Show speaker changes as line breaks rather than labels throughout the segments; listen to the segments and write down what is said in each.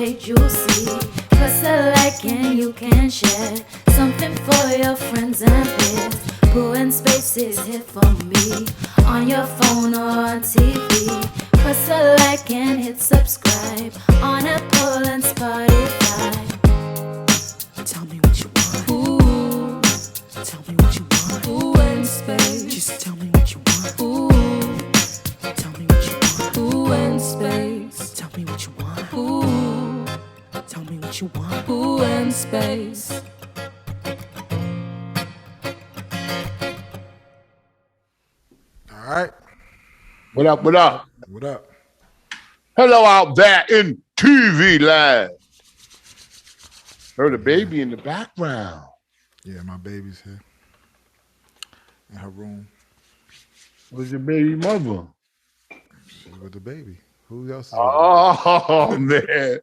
page you'll see. Press a like and you can share something for your friends and peers. Pooh and Space is here for me, on your phone or on TV. Press a like and hit subscribe on Apple and Spotify.
Tell me what you want.
Ooh,
Tell me what you want.
Pooh and Space.
Just tell me what you want.
Ooh,
Tell me what you want.
Pooh and Space.
Tell me what you want.
Ooh,
Tell me what you want.
Pooh and Space.
All right.
What up, what up?
What up?
Hello out there in TV land. Heard a baby in the background.
Yeah, my baby's here in her room.
Where's your baby mother?
She's with the baby. Who else is
Oh, man.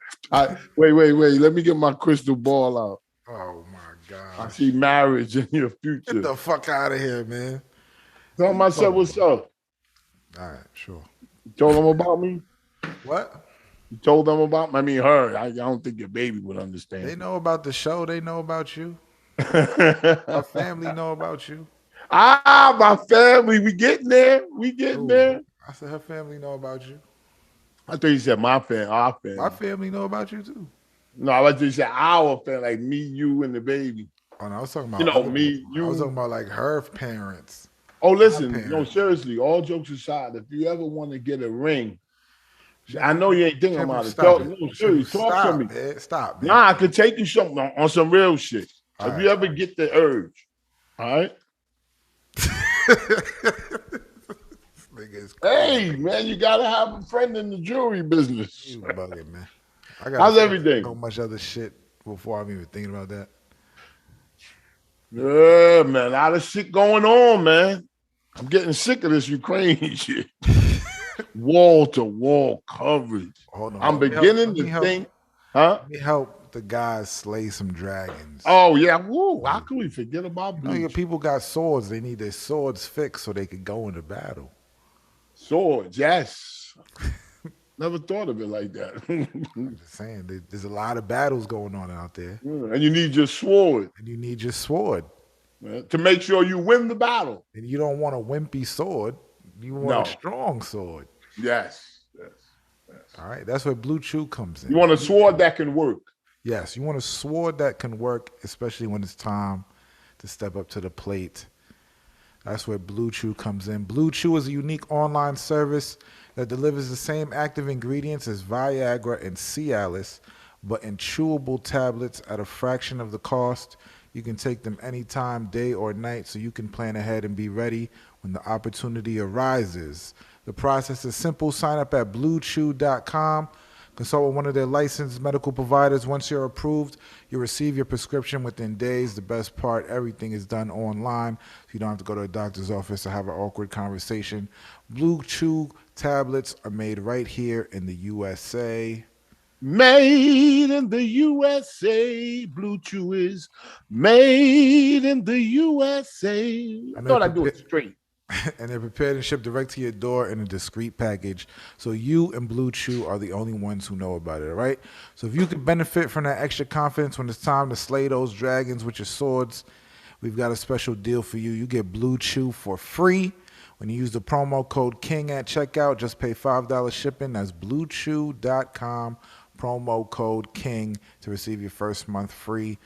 Wait. Let me get my crystal ball out.
Oh, my
I
God.
see marriage in your future.
Get the fuck out of here, man.
Tell myself what's up.
All right, sure.
You told them about me?
What?
You told them about me? I mean, her. I don't think your baby would understand.
They know about the show. They know about you. Our family know about you.
My family. We getting there. There.
I said her family know about you.
I thought you said my family, our family.
My family know about you, too.
No, I thought you said our family, like me, you, and the baby.
Oh, no, I was talking about
me, you.
I was talking about like her parents.
Oh, listen,
parents.
no, seriously, all jokes aside, if you ever want to get a ring, I know you ain't thinking about it. No, seriously, talk to me.
Man. Stop, man.
Nah, I could take you something on some real shit.
All
if
right.
you ever get the urge, all right? Hey, man, you got to have a friend in the jewelry business.
You bugging, man.
How's everything?
So much other shit before I'm even thinking about that.
Yeah, man, a lot of shit going on, man. I'm getting sick of this Ukraine shit. Wall-to-wall coverage.
Hold on.
I'm beginning to think, huh?
Let me help the guys slay some dragons.
Oh, yeah. Woo. How can we forget about
You know,
Bleach?
people got swords. They need their swords fixed so they could go into battle.
Swords, yes. Never thought of it like that.
I'm just saying, there's a lot of battles going on out there.
And you need your sword,
And you need your sword.
man, to make sure you win the battle.
And you don't want a wimpy sword. You want a strong sword.
Yes.
All right, that's where Blue Chew comes in.
You want a sword that can work.
Yes, you want a sword that can work, especially when it's time to step up to the plate. That's where Blue Chew comes in. Blue Chew is a unique online service that delivers the same active ingredients as Viagra and Cialis, but in chewable tablets at a fraction of the cost. You can take them anytime, day or night, so you can plan ahead and be ready when the opportunity arises. The process is simple. Sign up at bluechew.com. Consult with one of their licensed medical providers. Once you're approved, you'll receive your prescription within days. The best part, everything is done online, so you don't have to go to a doctor's office or have an awkward conversation. Blue Chew tablets are made right here in the USA.
Made in the USA. Blue Chew is made in the USA. I thought I'd do it straight.
And they're prepared and shipped direct to your door in a discreet package. So you and Blue Chew are the only ones who know about it, all right? So if you could benefit from that extra confidence when it's time to slay those dragons with your swords, we've got a special deal for you. You get Blue Chew for free when you use the promo code KING at checkout. Just pay $5 shipping. That's bluechew.com, promo code KING to receive your first month free.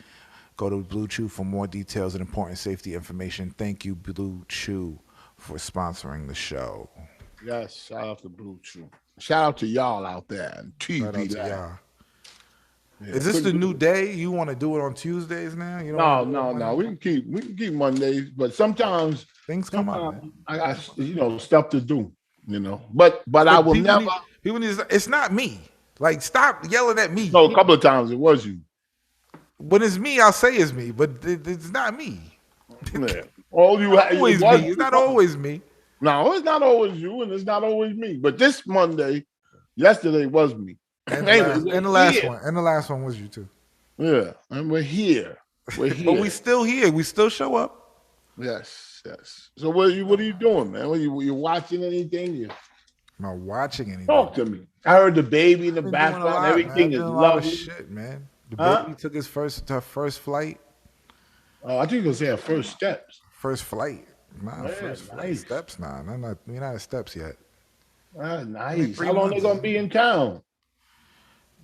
Go to Blue Chew for more details and important safety information. Thank you, Blue Chew, for sponsoring the show.
Yes, shout out to Blue Chew. Shout out to y'all out there in
Shout out
TV
to
land.
y'all.
Yeah.
Is this the new day? You want to do it on Tuesdays now? You
No. We can keep Mondays, but sometimes
things come up. Man.
I got stuff to do, But I will never.
People need. It's not me. Like, stop yelling at me.
No, a couple of times it was you.
When it's me, I'll say it's me, but it's not me.
Yeah. All you have
Always me. It's not always me.
No, it's not always you, and it's not always me. But this Monday, yesterday was me.
And the last one was you too.
Yeah, and we're here. We're here.
But we still here. We still show up.
Yes. So what are you doing, man? You watching anything?
Am I watching anything?
Talk to me. I heard the baby in the
I've been doing a
background.
lot, man.
Everything
I've
is
done a lot of
lovely.
shit, man. The
Huh?
baby took her first flight.
Oh, I think you're gonna say her first steps.
First flight. Nah,
Man,
first flight.
nice.
Steps, nah. We're not at steps yet.
Ah,
Only
nice.
3
How long they
months.
gonna be in town?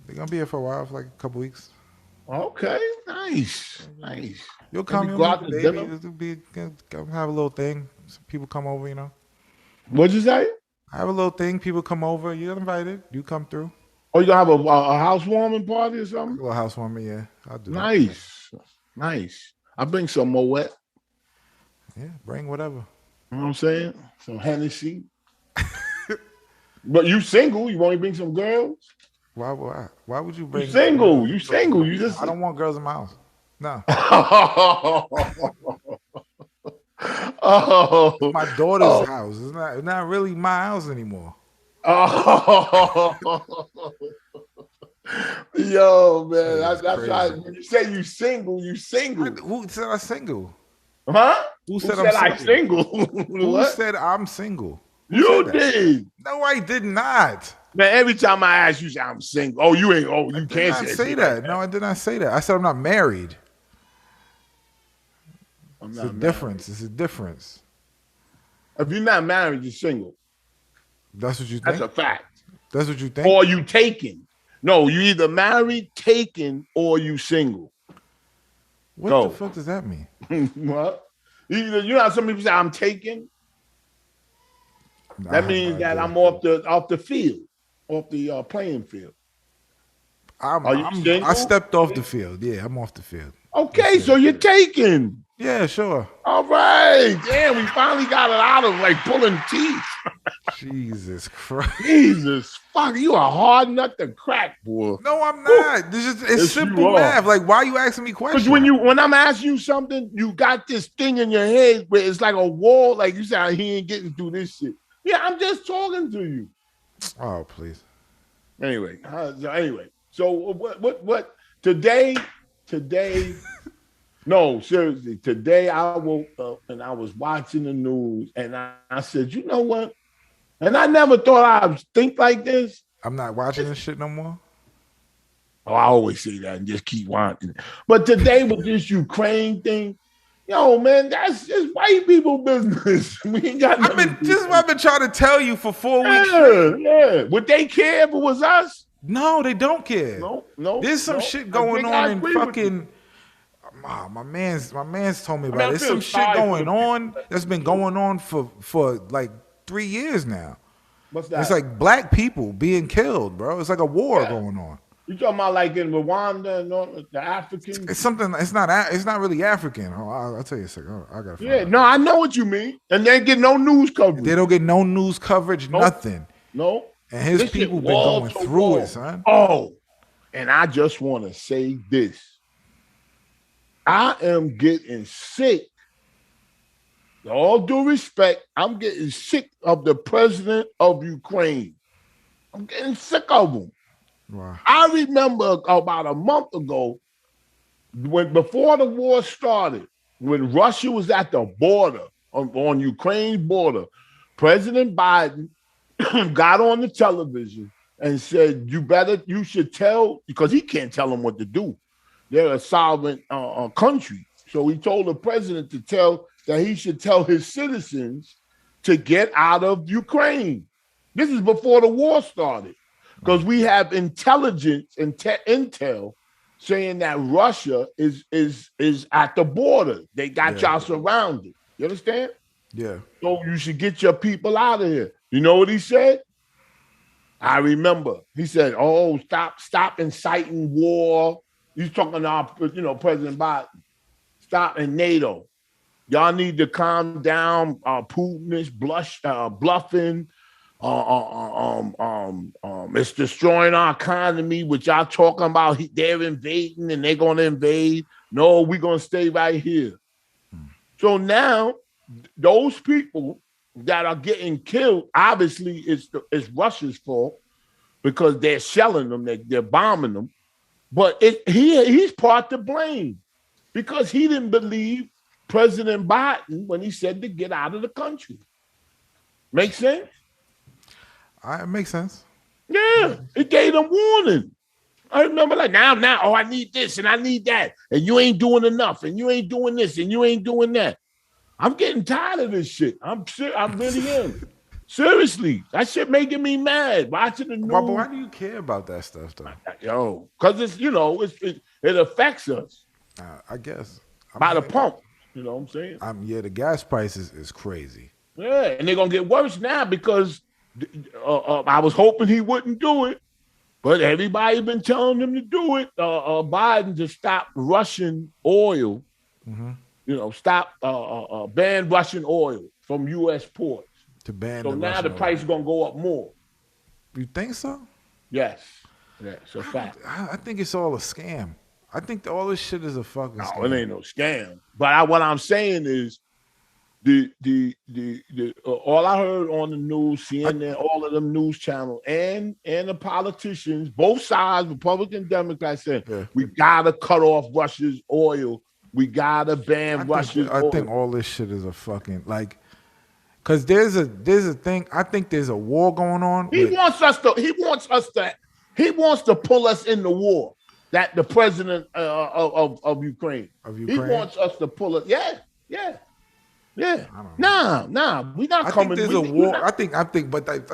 They're gonna be here for a while, for like a couple weeks.
Okay, nice.
You'll come,
Maybe
you'll
go
meet
out
the
to
baby.
dinner?
It'll be come have a little thing. Some people come over, you know.
What'd you say?
I have a little thing. People come over. You're invited. You come through.
Oh, you gonna have a housewarming party or
A
something?
little housewarming, yeah. I'll do that.
Nice. I bring some Moet.
Yeah, bring whatever.
You know what I'm saying? Some Hennessy. But you single? You want to bring some girls?
Why would you bring?
You single? You
I
just.
don't want girls in my house. No.
Oh,
My daughter's house. It's not really my house anymore.
oh. Yo, man, that's
crazy.
why when you say you single, you single.
Who said I'm single?
Huh?
Who said
I'm
I'm
single?
Who
What?
said I'm single? Who
You
said that?
did.
No, I did not.
Man, every time I ask you, say I'm single. Oh, you ain't. Oh, you
I
can't
did not
say
say
shit
that.
like
No, I did not say that. I said I'm not married.
I'm
It's
not
a
married.
difference. It's a difference.
If you're not married, you're single.
That's what you think.
That's a fact.
That's what you think.
Or you taken. No, you either married, taken, or you single.
What
Go.
the fuck does that mean?
What? Either you know how some people say I'm taken. That means that I'm off the field, off the playing field.
I stepped off the field. Yeah, I'm off the field.
Okay, so you're taken.
Yeah, sure.
All right. Damn, we finally got it out of like pulling teeth.
Jesus Christ.
Jesus, fuck, you a hard nut to crack, boy.
No, I'm not. It's
Yes,
simple
you are.
math. Like, why are you asking me questions?
Because when I'm asking you something, you got this thing in your head where it's like a wall. Like you said, he ain't getting through this shit. Yeah, I'm just talking to you.
Oh, please.
Anyway, so what today? No, seriously. Today I woke up and I was watching the news and I said, you know what? And I never thought I'd think like this.
I'm not watching this shit no more.
Oh, I always say that and just keep watching it. But today with this Ukraine thing, yo, man, that's just white people business. We ain't got nothing.
This is what I've been trying to tell you for 4 weeks.
Yeah. Would they care if it was us?
No, they don't care.
No.
There's some shit going on in fucking. My man's told me about it. There's some shit going on that's been going on for like 3 years now.
What's that?
It's like black people being killed, bro. It's like a war going on.
You talking about like in Rwanda and all the Africans?
It's something. It's not really African. Oh, I'll tell you a second. Oh, I gotta find out.
No, I know what you mean. And they get no news coverage.
They don't get no news coverage, nothing.
No.
And his
This
people
shit
been
wall
going
to
through
wall.
it, son.
Oh, and I just want to say this. I am getting sick. With all due respect, I'm getting sick of the president of Ukraine. I'm getting sick of him.
Wow.
I remember about a month ago, before the war started, when Russia was at the border, on Ukraine's border, President Biden got on the television and said, you should tell, because he can't tell them what to do. They're a sovereign country. So he told the president to tell that he should tell his citizens to get out of Ukraine. This is before the war started, because we have intelligence and intel saying that Russia is at the border. They got y'all surrounded. You understand?
Yeah.
So you should get your people out of here. You know what he said? I remember. He said, "Oh, stop inciting war." He's talking to President Biden. Stop in NATO. Y'all need to calm down. Putin is bluffing. It's destroying our economy, which y'all talking about. They're invading and they're gonna invade. No, we're gonna stay right here. So now, those people that are getting killed, obviously, it's Russia's fault because they're shelling them, they're bombing them. But he's part to blame because he didn't believe President Biden when he said to get out of the country. Make sense?
It makes sense.
Yeah, it gave them warning. I remember like now, oh, I need this and I need that, and you ain't doing enough, and you ain't doing this, and you ain't doing that. I'm getting tired of this shit. I really am. Seriously, that shit making me mad. Watching the
But
news,
why do you care about that stuff though?
yo, because it's it affects us
I guess.
by the pump. You know what I'm saying?
Yeah, the gas prices is crazy.
Yeah, and they're gonna get worse now because I was hoping he wouldn't do it, but everybody been telling him to do it. Biden to stop Russian oil.
Mm-hmm.
You know, stop ban Russian oil from U.S. ports.
To ban.
So now the price is gonna go up more.
You think so?
Yes, it's a fact.
I think it's all a scam. I think all this shit is a fucking scam.
No, it ain't no scam. But what I'm saying is, the all I heard on the news, CNN, all of them news channels, and the politicians, both sides, Republican, Democrats, said we gotta cut off Russia's oil. We gotta ban Russia's oil.
I think all this shit is a fucking because there's a thing. I think there's a war going on.
He wants to pull us in the war. That the president of Ukraine. He wants us to pull it. Yeah. Nah. We not coming.
I think there's a war. I think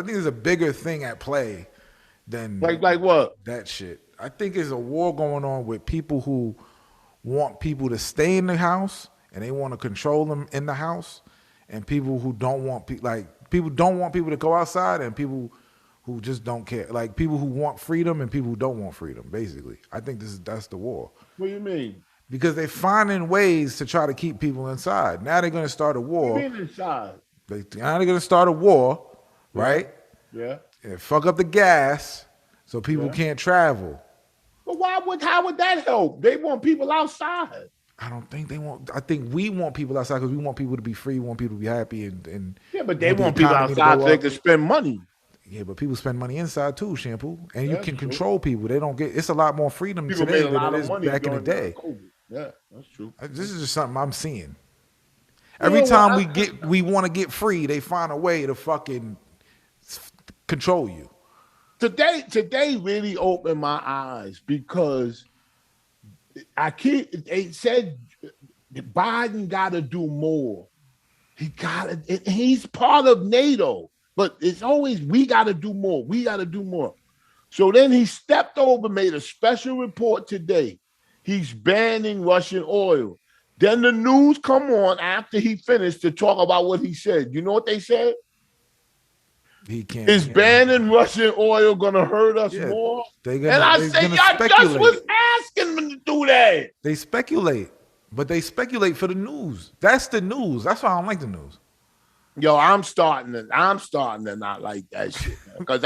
there's a bigger thing at play than
like what?
That shit. I think there's a war going on with people who want people to stay in the house and they want to control them in the house, and people who don't want people don't want people to go outside, and people who just don't care, like people who want freedom and people who don't want freedom. Basically, I think that's the war.
What do you mean?
Because they're finding ways to try to keep people inside. Now they're going to start a war.
What do you mean inside?
Now they're going to start a war, right?
Yeah.
And fuck up the gas so people can't travel.
But how would that help? They want people outside.
I don't think they want. I think we want people outside because we want people to be free, we want people to be happy, and
yeah, but they want people outside so they can spend money.
Yeah, but people spend money inside too, Shampoo, and you can control people. They don't get. It's a lot more freedom today than it is back in the day.
Yeah, that's true.
This is just something I'm seeing. Every time we want to get free, they find a way to fucking control you.
Today really opened my eyes because they said Biden got to do more. He's part of NATO, but it's always we got to do more. We got to do more. So then he stepped over, made a special report today. He's banning Russian oil. Then the news come on after he finished to talk about what he said. You know what they said?
He can't.
Is banning Russian oil gonna hurt us more? I just was asking them to do that.
They speculate, but they speculate for the news. That's the news. That's why I don't like the news.
Yo, I'm starting to not like that shit because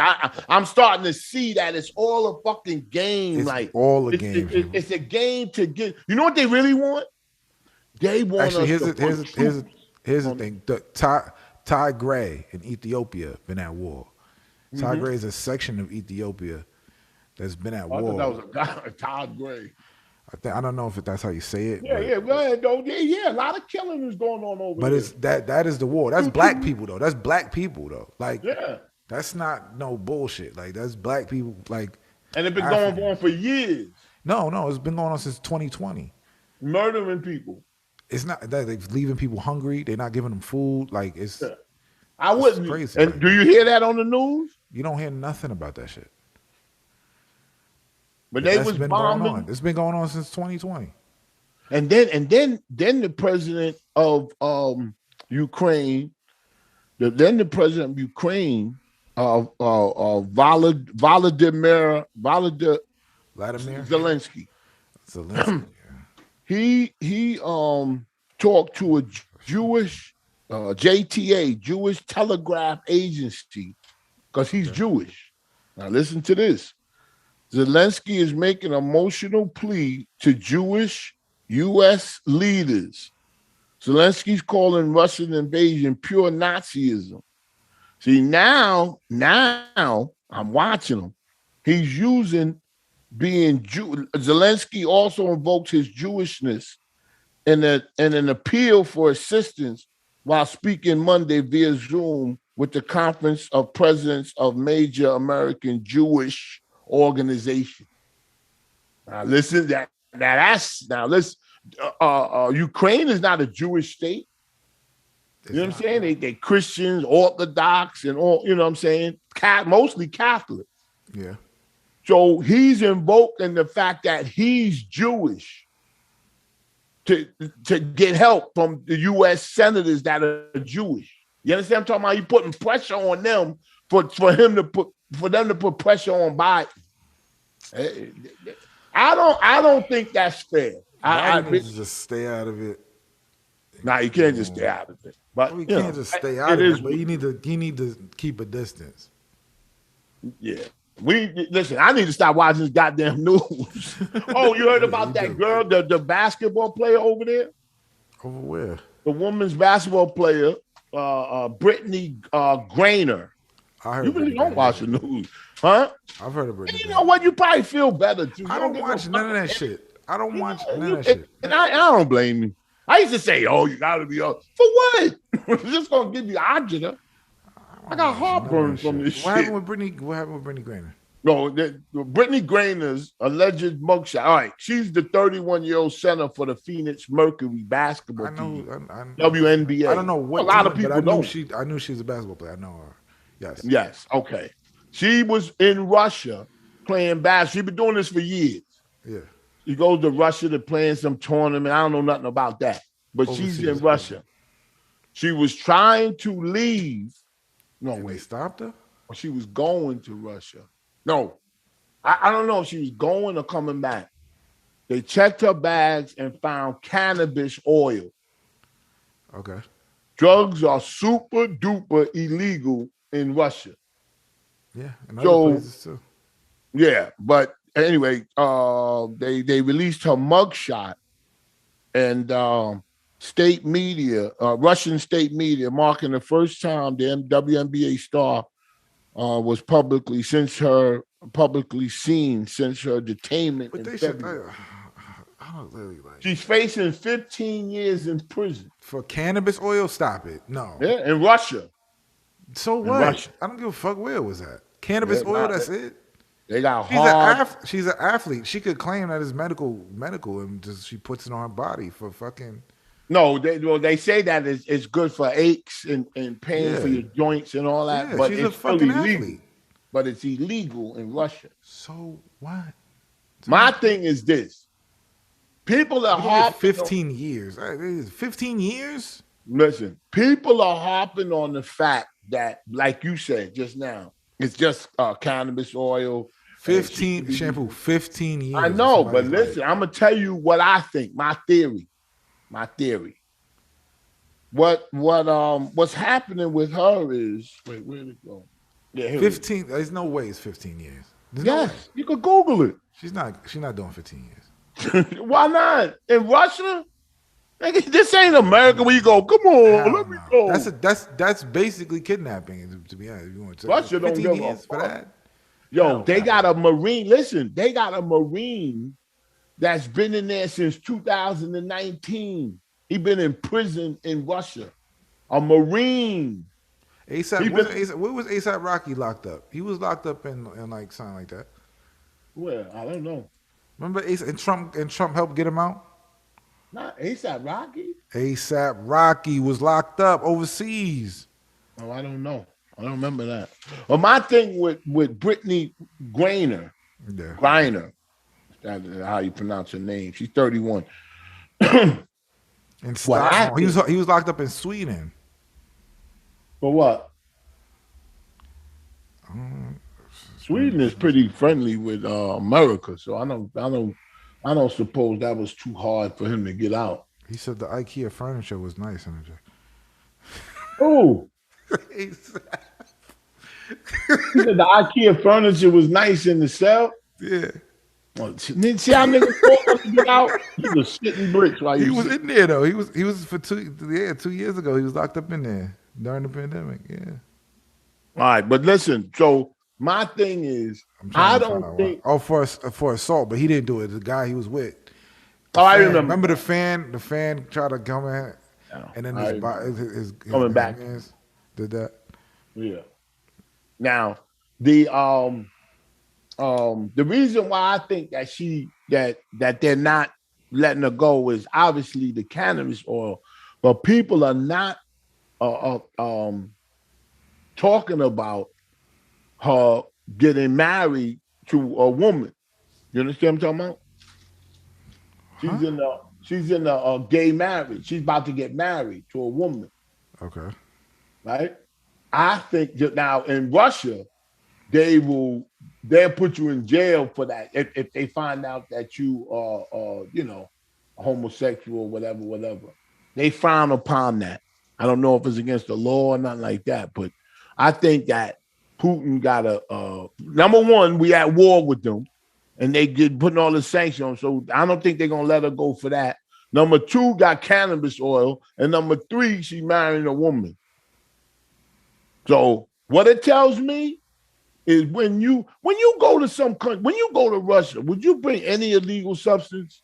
I'm starting to see that it's all a fucking game.
It's all a game.
It's a game to get. You know what they really want? They want.
Actually, here's the thing. Ty Gray in Ethiopia been at war. Ty Gray is a section of Ethiopia that's been at war.
I thought that was a guy, Todd Gray.
I don't know if that's how you say it.
A lot of killing is going on over there.
But that is the war. That's black people though. That's black people though. Like that's not no bullshit. Like that's black people. Like,
and it's been going on for years.
No, it's been going on since 2020.
Murdering people.
It's not that they're leaving people hungry. They're not giving them food. Like it's. Yeah.
I wouldn't.
Crazy.
And do you hear that on the news?
You don't hear nothing about that shit.
But they was bombing.
It's been going on since 2020.
And then the president of Ukraine, Volodymyr Zelensky. He talked to a Jewish JTA, Jewish Telegraph Agency, because he's Jewish. Now listen to this. Zelensky is making an emotional plea to Jewish U.S. leaders. Zelensky's calling Russian invasion pure Nazism. See, now I'm watching him. He's using being Jew. Zelensky also invokes his Jewishness in an appeal for assistance while speaking Monday via Zoom with the Conference of Presidents of Major American Jewish Organizations. Now listen, Ukraine is not a Jewish state. You know what I'm saying? They Christians, Orthodox, and all, you know what I'm saying? Mostly Catholic.
Yeah.
So he's invoking the fact that he's Jewish to get help from the U.S. senators that are Jewish. You understand what I'm talking about? You putting pressure on them for them to put pressure on Biden. I don't think that's fair.
I needs to just stay out of it.
Nah, you can't just stay out of it. But
you can't just stay out of it. But you need to keep a distance.
Yeah. Listen, I need to stop watching this goddamn news. Oh, you heard about that girl, the basketball player over there?
Over where?
The women's basketball player, Brittany Griner.
I heard
you really don't watch the news, huh?
I've heard of Brittany.
You know what? You probably feel better too.
I don't watch none of that shit. I don't watch none of that shit.
And I don't blame you. I used to say, "Oh, you gotta be up for what? It's just gonna give you agita." I got heartburn from this shit.
What happened with Brittany Griner?
No, Brittany Griner's alleged mugshot. All right, she's the 31-year-old center for the Phoenix Mercury basketball team. WNBA.
I don't know what.
A lot of people know.
I knew she's a basketball player. I know her. Yes.
Yes. Okay. She was in Russia playing basketball. She's been doing this for years.
Yeah.
She goes to Russia to play in some tournament. I don't know nothing about that, but she's in Russia. She was trying to leave. No,
wait. They stopped her?
Or she was going to Russia. No, I don't know if she was going or coming back. They checked her bags and found cannabis oil.
Okay.
Drugs are super duper illegal in Russia.
Yeah, and other places too.
Yeah, but anyway, they released her mugshot, and state media, Russian state media, marking the first time the WNBA star was publicly seen since her detainment in February.
I don't really like.
She's facing 15 years in prison
for cannabis oil. Stop it! No.
Yeah, in Russia.
So what? I don't give a fuck where it was at. Cannabis oil. That's it.
They got
She's an athlete. She could claim that it's medical, and just she puts it on her body for fucking.
No, they say that it's good for aches and pain for your joints and all that. But
she's
it's
a fucking
illegal.
athlete.
But it's illegal in Russia.
So what?
My thing is this: people are harping.
15 years. 15 years.
Listen, people are harping on the fact that, like you said just now, it's just cannabis oil.
15 shampoo. 15 years.
I know, but listen, I'm gonna tell you what I think. My theory. What's happening with her is wait, where'd it go? Yeah,
15. There's no way it's 15 years.
Yes, you could Google it.
She's not doing 15 years.
Why not? In Russia? This ain't America where you go, come on, let me go.
That's basically kidnapping, to be honest. If you want to
Russia don't give a
for that.
Yo, they got a Marine. Listen, they got a Marine that's been in there since 2019. He been in prison in Russia. A Marine.
Where was ASAP Rocky locked up? He was locked up in like something like that.
Where? I don't know.
Remember Trump helped get him out?
Not ASAP Rocky.
ASAP Rocky was locked up overseas.
Oh, I don't know. I don't remember that. Well, my thing with Brittany Griner, that's how you pronounce her name. She's 31.
In Stockholm. He was locked up in Sweden.
For what? Sweden is pretty friendly with America, so I don't suppose that was too hard for him to get out.
He said the IKEA furniture was nice.
Oh. He said the IKEA furniture was nice in the cell.
Yeah.
Well, see how niggas thought to get out? He was shitting bricks while
he was in there though. He was for 2 years ago. He was locked up in there during the pandemic. Yeah.
All right, but listen. So my thing is, I don't think.
Oh, for assault, but he didn't do it. The guy he was with.
I remember.
Remember the fan? The fan tried to come in.
Now,
And then
I
his
coming back.
mans did that.
Yeah. Now, the reason why I think that they're not letting her go is obviously the cannabis oil, but people are not talking about her getting married to a woman. You understand what I'm talking about?
Huh?
She's in a gay marriage. She's about to get married to a woman,
Okay.
right? I think that now in Russia, they'll put you in jail for that if they find out that you are homosexual, whatever. They frown upon that. I don't know if it's against the law or nothing like that, but I think that Putin got number one, we at war with them, and they get putting all the sanctions. So I don't think they're gonna let her go for that. Number two, got cannabis oil, and number three, she marrying a woman. So what it tells me is when you go to some country, when you go to Russia, would you bring any illegal substance?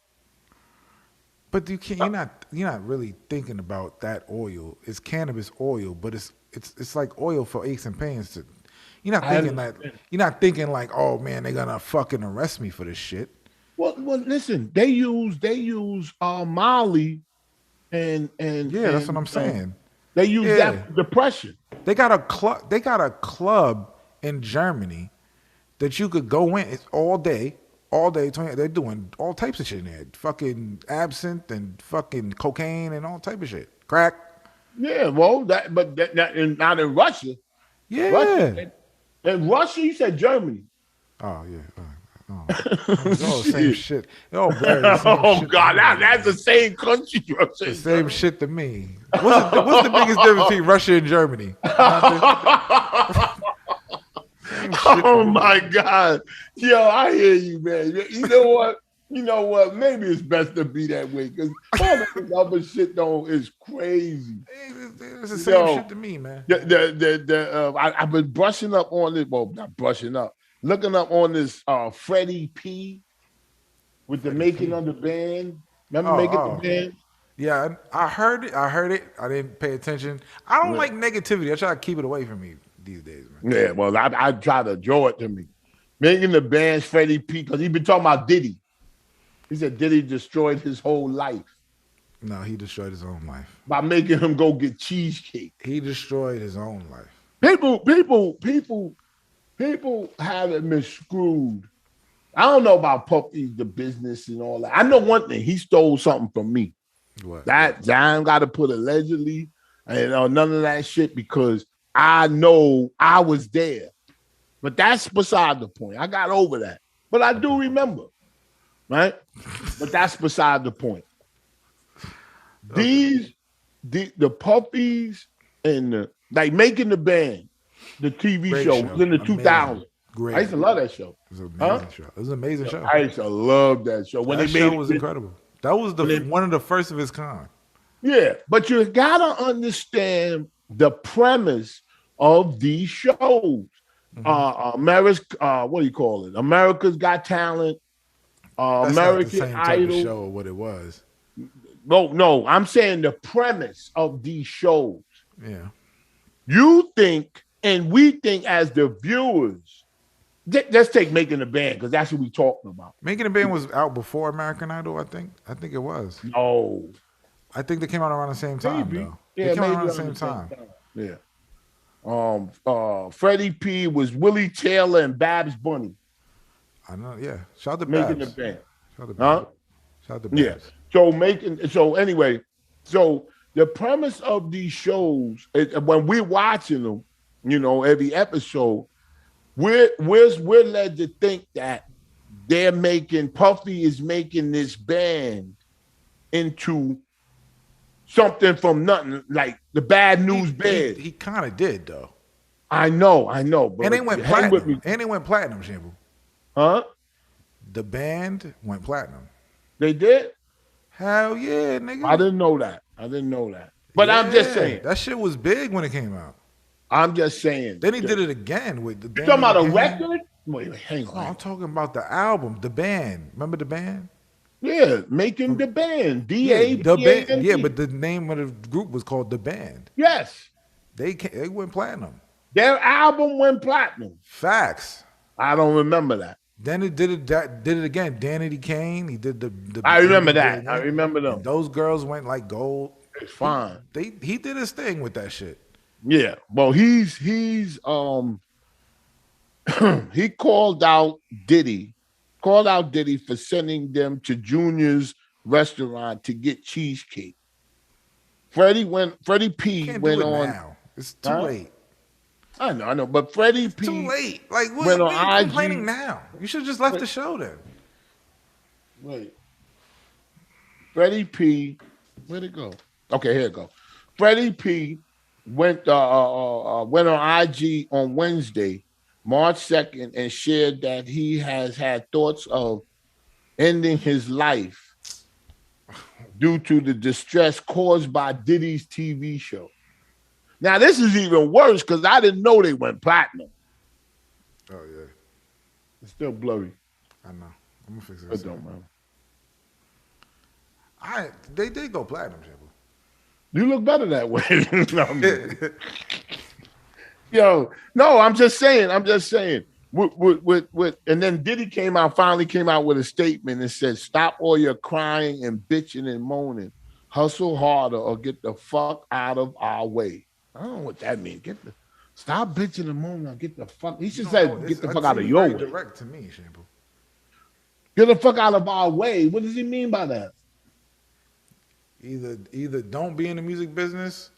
But you can't. You're not really thinking about that oil. It's cannabis oil, but it's like oil for aches and pains. You're not thinking that. You're not thinking like, oh man, they're gonna fucking arrest me for this shit.
Well, listen, they use Molly and
Yeah, that's what I'm saying.
They use that for depression.
They got a club. They got a club in Germany that you could go in. It's all day. They're doing all types of shit in there. Fucking absinthe and fucking cocaine and all type of shit. Crack.
Yeah, well, not in Russia.
Yeah.
In Russia, you said Germany.
Oh yeah. It's all the same shit. Oh,
God, that's the same country.
The same shit to me. What's the biggest difference between Russia and Germany?
Oh my God. Yo, I hear you, man. You know what? Maybe it's best to be that way because all this other shit is crazy.
It's the same shit to me, man.
I've been brushing up on this. Well, not brushing up. Looking up on this Freddy P with the making of the band. Remember making the band?
Yeah, I heard it. I didn't pay attention. I don't like negativity. I try to keep it away from me these days, man.
Yeah, well, I try to draw it to me. Making the band's Freddy P, because he been talking about Diddy. He said Diddy destroyed his whole life.
No, he destroyed his own life.
By making him go get cheesecake.
He destroyed his own life.
People have it miscrewed. I don't know about Puffy, the business and all that. I know one thing. He stole something from me.
What?
That I got to put allegedly and none of that shit because I know I was there. But that's beside the point. I got over that. But I do remember. Right? But that's beside the point. The Puffies and like making the band, the TV show was in the 2000s.
Great.
I used to love that show.
It was an amazing show. It was an amazing show.
I used to love that show.
When that show was incredible. That was one of the first of its kind.
Yeah, but you gotta understand the premise of these shows. What do you call it? America's Got Talent. American
Idol.
Type of
show or what it was.
No, I'm saying the premise of these shows.
Yeah. You
think, and we think as the viewers, let's take Making the Band, because that's what we're talking about.
Making the Band was out before American Idol, I think. I think it was.
No.
I think they came out around the same time,
Maybe.
though.
Yeah,
they came out
maybe
around the same time.
Yeah. Freddie P was Willie Taylor and Babs Bunny.
I know, yeah. Shout out to Babs.
Making the Band.
Shout out to Babs. Shout out to Babs.
Yeah. So the premise of these shows, when we're watching them, every episode, we're led to think that Puffy is making this band into something from nothing, like the Bad News Band.
He kind of did, though.
I know. But
and they went platinum. Shampoo.
Huh?
The band went platinum.
They did?
Hell yeah, nigga.
I didn't know that. But yeah, I'm just saying.
That shit was big when it came out.
I'm just saying.
Then he did it again with the band.
You talking about a record? Wait, hang on.
I'm talking about the album, the band. Remember the band?
Yeah, making the band.
Yeah, the band.
DABAND.
Yeah, but the name of the group was called the band.
Yes.
They went platinum.
Their album went platinum.
Facts.
I don't remember that.
Then it did it again. Danity Kane. He did the.
I remember
did it
that. I
again.
remember them.
And those girls went like gold.
It's fine.
He did his thing with that shit.
Yeah. Well, he's he called out Diddy for sending them to Junior's restaurant to get cheesecake. Freddie P
Can't
went
do it
on.
now. It's too late.
I know, but Freddie P
Too late. Like what
went
are
on
you
IG.
complaining now? You should have just left the show then.
Wait. Freddie P, where'd it go? Okay, here it go. Freddie P went on IG on Wednesday, March 2nd, and shared that he has had thoughts of ending his life due to the distress caused by Diddy's TV show. Now, this is even worse because I didn't know they went platinum.
Oh yeah.
It's still blurry.
I know. I'm gonna fix it.
It don't matter.
They did go platinum, Shampoo.
You look better that way. Yo, no, I'm just saying. And then Diddy finally came out with a statement and said, "Stop all your crying and bitching and moaning. Hustle harder or get the fuck out of our way." I don't know what that means. Stop bitching and moaning or get the fuck. He should say, "Get the fuck out of your way."
Direct to me, Shampoo.
Get the fuck out of our way. What does he mean by that?
Either don't be in the music business,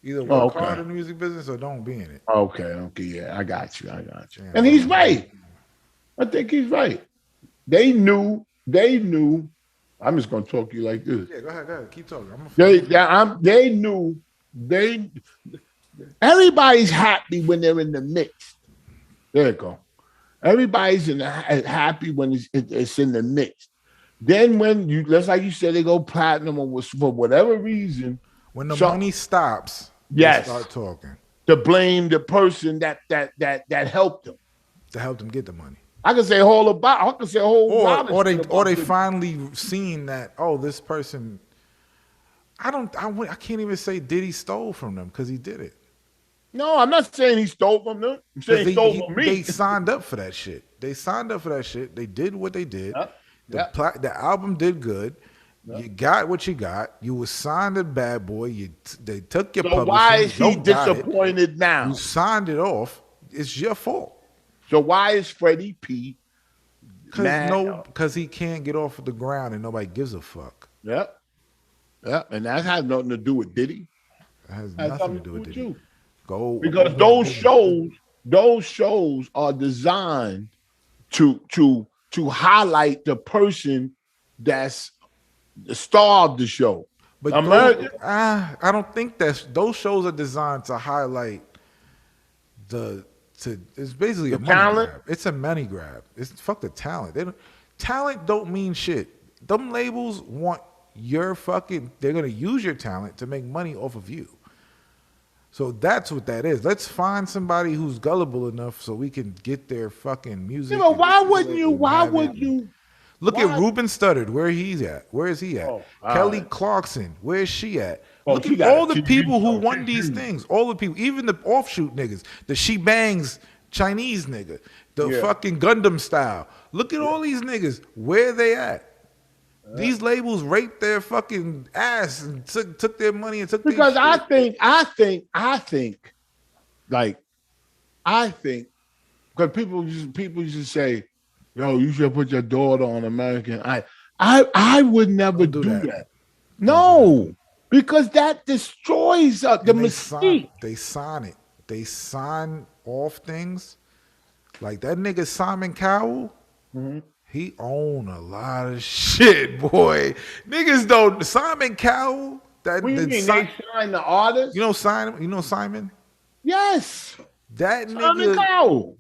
either work hard in the music business, or don't be in it.
Okay, yeah, I got you.
Yeah,
And he's right. I think he's right. They knew. I'm just gonna talk to you like this.
Yeah, go ahead, keep talking.
They knew. Everybody's happy when they're in the mix. There you go. Everybody's happy when it's in the mix. Then when just like you said, they go platinum or for whatever reason.
When the money stops,
yes,
they start talking
to blame the person that helped them.
To help them get the money.
I could say a whole lot.
Or they finally seen that, oh, this person. I can't even say Diddy stole from them because he did it.
No, I'm not saying he stole from them. I'm saying he stole from me.
They signed up for that shit. They did what they did. The album did good. Yep. You got what you got. You were signed to Bad Boy. They took your publishing.
So why is he disappointed now?
You signed it off. It's your fault.
So why is Freddie P mad?
Because he can't get off of the ground and nobody gives a fuck.
Yep. And that has nothing to do with Diddy.
It has nothing to do with Diddy.
You. Because those shows are designed to highlight the person that's the star of the show.
But I don't think those shows are designed to highlight it's basically a money
talent.
grab. It's a money grab. It's fuck the talent. Talent don't mean shit. Them labels want they're gonna use your talent to make money off of you. So that's what that is. Let's find somebody who's gullible enough so we can get their fucking music.
Why would you?
Look at Ruben Studdard, where he's at. Where is he at? Kelly Clarkson, where is she at? Look at all the people who won these things. All the people, even the offshoot niggas, the She Bangs Chinese nigga, the fucking Gundam style. Look at all these niggas. Where they at? These labels raped their fucking ass and took their money and took
because I think because people used to say, yo, you should put your daughter on American Idol. I would never do that. No, because that destroys the mystique.
They sign it. They sign off things. Like that nigga Simon Cowell. Mm-hmm. He own a lot of shit, boy. Niggas don't. Simon Cowell. What do you mean they
sign the artist?
You know Simon?
Yes.
That
Simon
nigga.
Cowell.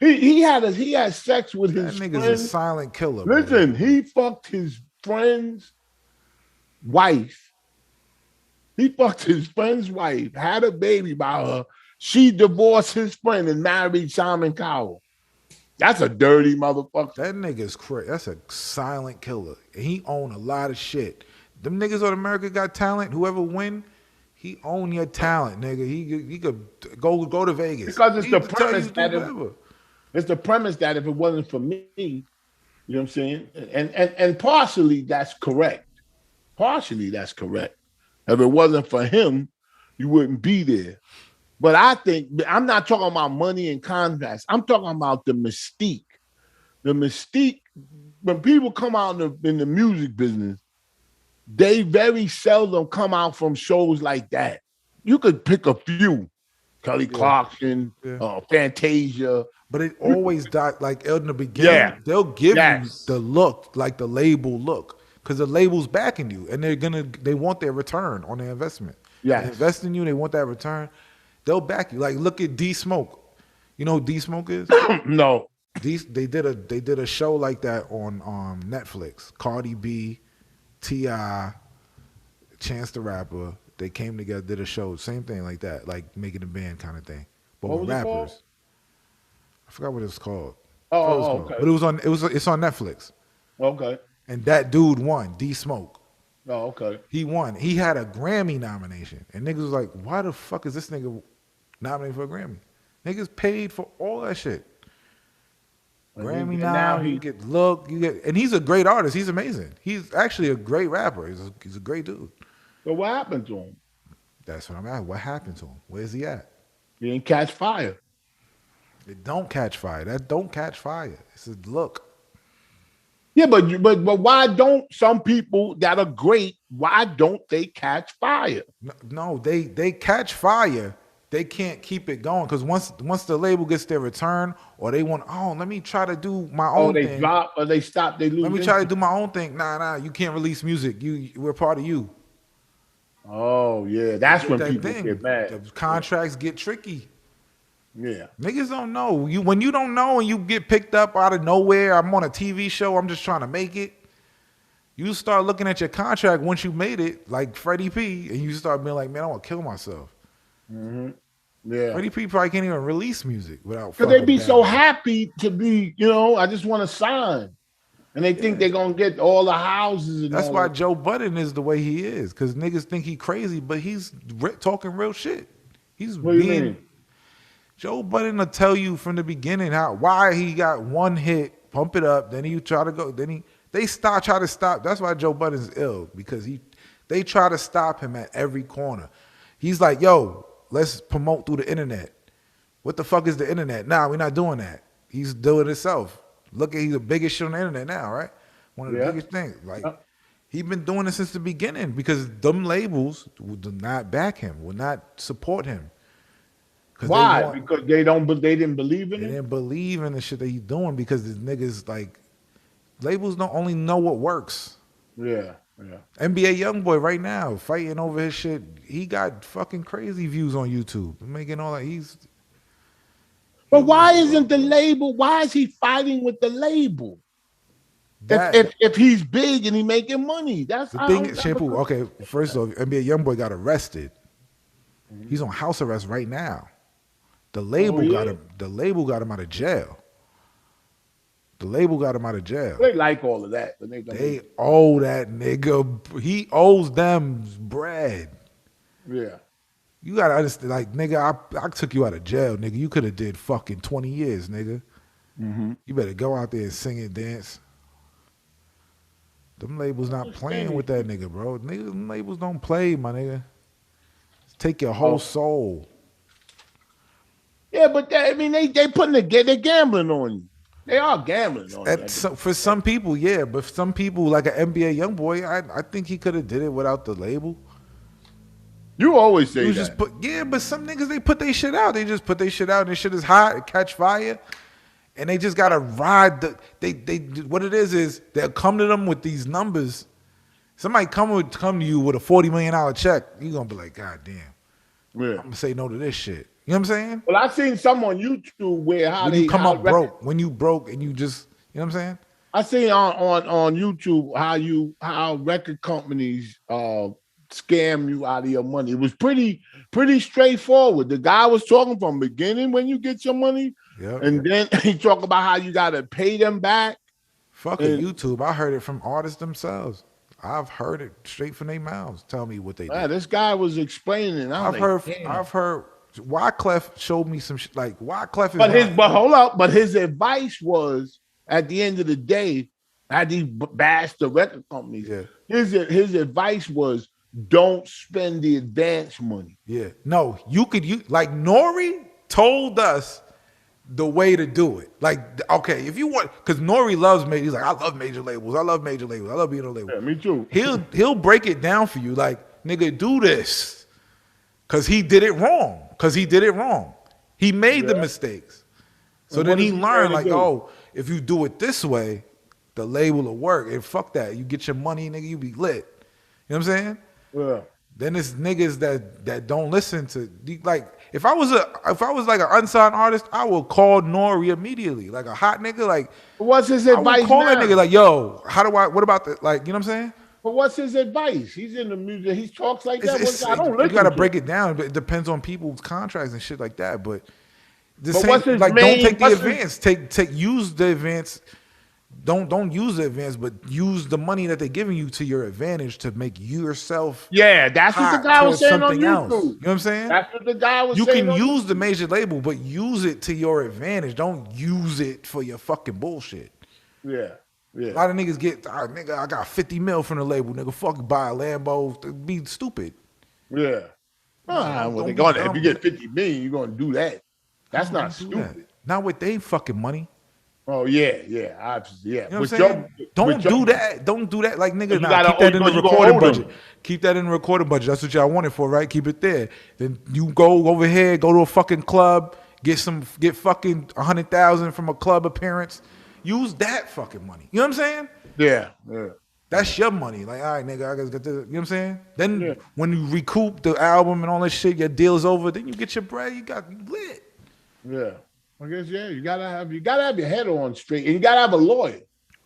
He had sex with his friend. That
nigga's a silent killer.
Listen, boy. He fucked his friend's wife. Had a baby by her. She divorced his friend and married Simon Cowell. That's a dirty motherfucker.
That nigga's crazy. That's a silent killer. And he own a lot of shit. Them niggas on America Got Talent, whoever win, he own your talent, nigga. He could go to Vegas.
Because it's
He
the
could tell
premise
you to do
that
whatever.
it's the premise that if it wasn't for me, you know what I'm saying? And partially that's correct. Partially that's correct. If it wasn't for him, you wouldn't be there. But I think I'm not talking about money and contracts. I'm talking about the mystique. The mystique, when people come out in the music business, they very seldom come out from shows like that. You could pick a few. Kelly
Yeah.
Clarkson,
Yeah.
Fantasia.
But it always died like in the beginning.
Yeah.
They'll give
Yes.
you the look, like the label look, because the label's backing you, and they want their return on their investment.
Yes.
They invest in you, they want that return. They'll back you. Like look at D Smoke. You know who D Smoke is?
No.
They did a show like that on Netflix. Cardi B, T.I., Chance the Rapper. They came together, did a show, same thing like that, like making a band kind of thing, but
What
with
was it called?
rappers. I forgot what it was called.
Oh,
I forgot what it was
oh,
called.
okay.
But it's on Netflix.
Okay.
And that dude won, D Smoke.
Oh, okay.
He won. He had a Grammy nomination. And niggas was like, why the fuck is this nigga nominated for a Grammy? Niggas paid for all that shit. Grammy
And
now,
he-
you get look, and he's a great artist. He's amazing. He's actually a great rapper. He's a great dude.
So what happened to him?
That's what I'm at. What happened to him? Where's he at?
He didn't catch fire.
It don't catch fire. That don't catch fire. It's a look.
Yeah, but why don't some people that are great? Why don't they catch fire?
No, they catch fire. They can't keep it going because once the label gets their return or they want, let me try to do my
Oh,
own
they
thing.
drop or they stop. They lose.
Let me try to do my own thing. Nah, you can't release music. We're part of you.
Oh yeah, that's when
That
people
thing.
get mad.
The contracts get tricky.
Yeah.
Niggas don't know. When you don't know and you get picked up out of nowhere, I'm on a TV show, I'm just trying to make it. You start looking at your contract once you made it, like Freddy P, and you start being like, man, I want to kill myself.
Yeah.
Freddie P probably can't even release music without.
Because they
fucking
be so
bad.
happy to be, I just want to sign. And they think they're going to get all the houses. And
That's
all
why
that.
Joe Budden is the way he is, because niggas think he crazy, but he's talking real shit. He's
What do you
being.
mean?
Joe Budden will tell you from the beginning why he got one hit, pump it up, then he try to go, they try to stop. That's why Joe Budden's ill, because they try to stop him at every corner. He's like, yo, let's promote through the internet. What the fuck is the internet? Nah, we're not doing that. He's doing it himself. Look at, he's the biggest shit on the internet now, right? One of the
Yeah.
biggest things. Like, he been doing it since the beginning because them labels would not back him, would not support him.
Why? Because they didn't believe in
They
it?
didn't believe in the shit that he's doing because the niggas, like, labels don't only know what works.
Yeah.
NBA YoungBoy right now fighting over his shit. He got fucking crazy views on YouTube. Making all that.
But why isn't the label, why is he fighting with the label? If he's big and he making money, that's
the thing is, Shampoo. Okay, first off, NBA YoungBoy got arrested. He's on house arrest right now. The label got him. The label got him out of jail. The label got him out of jail.
They like all of that, but
They owe that nigga. He owes them bread.
Yeah.
You gotta understand, like, nigga, I took you out of jail, nigga. You could have did fucking 20 years, nigga. You better go out there and sing and dance. Them labels not playing with that nigga, bro. Nigga, them labels don't play, my nigga. Take your whole soul.
Yeah, but they're gambling on you. They are gambling on you.
For some people, yeah, but for some people, like an NBA YoungBoy, I think he could have did it without the label.
You always say
You
that.
just but some niggas, they put their shit out. They just put their shit out, and their shit is hot, it catch fire, and they just gotta ride they what it is they'll come to them with these numbers. Somebody come to you with a $40 million check, you gonna be like, God damn, I'm gonna say no to this shit. You know what I'm saying?
Well, I've seen some on YouTube where
When you come up broke, when you broke and you just, you know what I'm saying?
I seen on YouTube how record companies scam you out of your money. It was pretty straightforward. The guy was talking from beginning when you get your money,
Yep.
And then he talk about how you got to pay them back.
Fucking
And-
YouTube. I heard it from artists themselves. I've heard it straight from their mouths. Tell me what they
Man,
did.
this guy was explaining.
I've heard. Wyclef showed me some shit. Like Wyclef is.
But hold up. But his advice was, at the end of the day, had he bashed the record companies.
Yeah.
His advice was, don't spend the advance money.
Yeah. No, you could use like Nori told us the way to do it. Like, okay, if you want, because Nori loves major. He's like, I love major labels. I love major labels. I love being on a label.
Yeah, me too.
He'll break it down for you. Like, nigga, do this. Cause he did it wrong. He made the mistakes. So
And
then
what
he
is he
learned,
trying
like,
to do?
oh, if you do it this way, the label will work. And fuck that. You get your money, nigga, you be lit. You know what I'm saying?
Yeah.
Then it's niggas that don't listen to, like, if I was like an unsigned artist, I would call Nori immediately. Like a hot nigga, like,
What's his
I would
advice
call
now?
that nigga like, yo, what about the, like, you know what I'm saying?
But what's his advice? He's in the music. He talks like that. I don't
you
listen.
gotta
to
break
him.
it down. But it depends on people's contracts and shit like that. But the
But
same,
what's his
like,
main-
don't take the
what's his-
advance. Use the advance. Don't use the advance, but use the money that they're giving you to your advantage to make yourself.
Yeah, that's what
hot
the guy was
towards
saying on
something
YouTube.
else. You know what I'm saying?
That's what the guy was
You
saying.
can
on
use the major label, but use it to your advantage. Don't use it for your fucking bullshit.
Yeah,
A
yeah.
lot of niggas get, nigga, I got 50 mil from the label, nigga. Fuck, buy a Lambo. Be stupid.
Yeah. Well,
Don't be
if
dumb.
you get 50 million, you're gonna do that. That's not
Do that.
stupid.
Not with they fucking money.
Oh yeah, obviously, yeah.
You know what I'm saying? Don't do that. Don't do that. Like, nigga,
You
nah,
gotta
keep that
owe-
in
but
the
you gonna
recording
owe them.
budget. Keep that in the recording budget. That's what y'all want it for, right? Keep it there. Then you go over here, go to a fucking club, get fucking 100,000 from a club appearance. Use that fucking money. You know what I'm saying?
Yeah.
That's your money. Like, all right, nigga, I gotta get this. You know what I'm saying? Then
Yeah.
when you recoup the album and all that shit, your deal is over. Then you get your bread. You lit.
Yeah. I guess you gotta have your head on straight, and you gotta have a lawyer.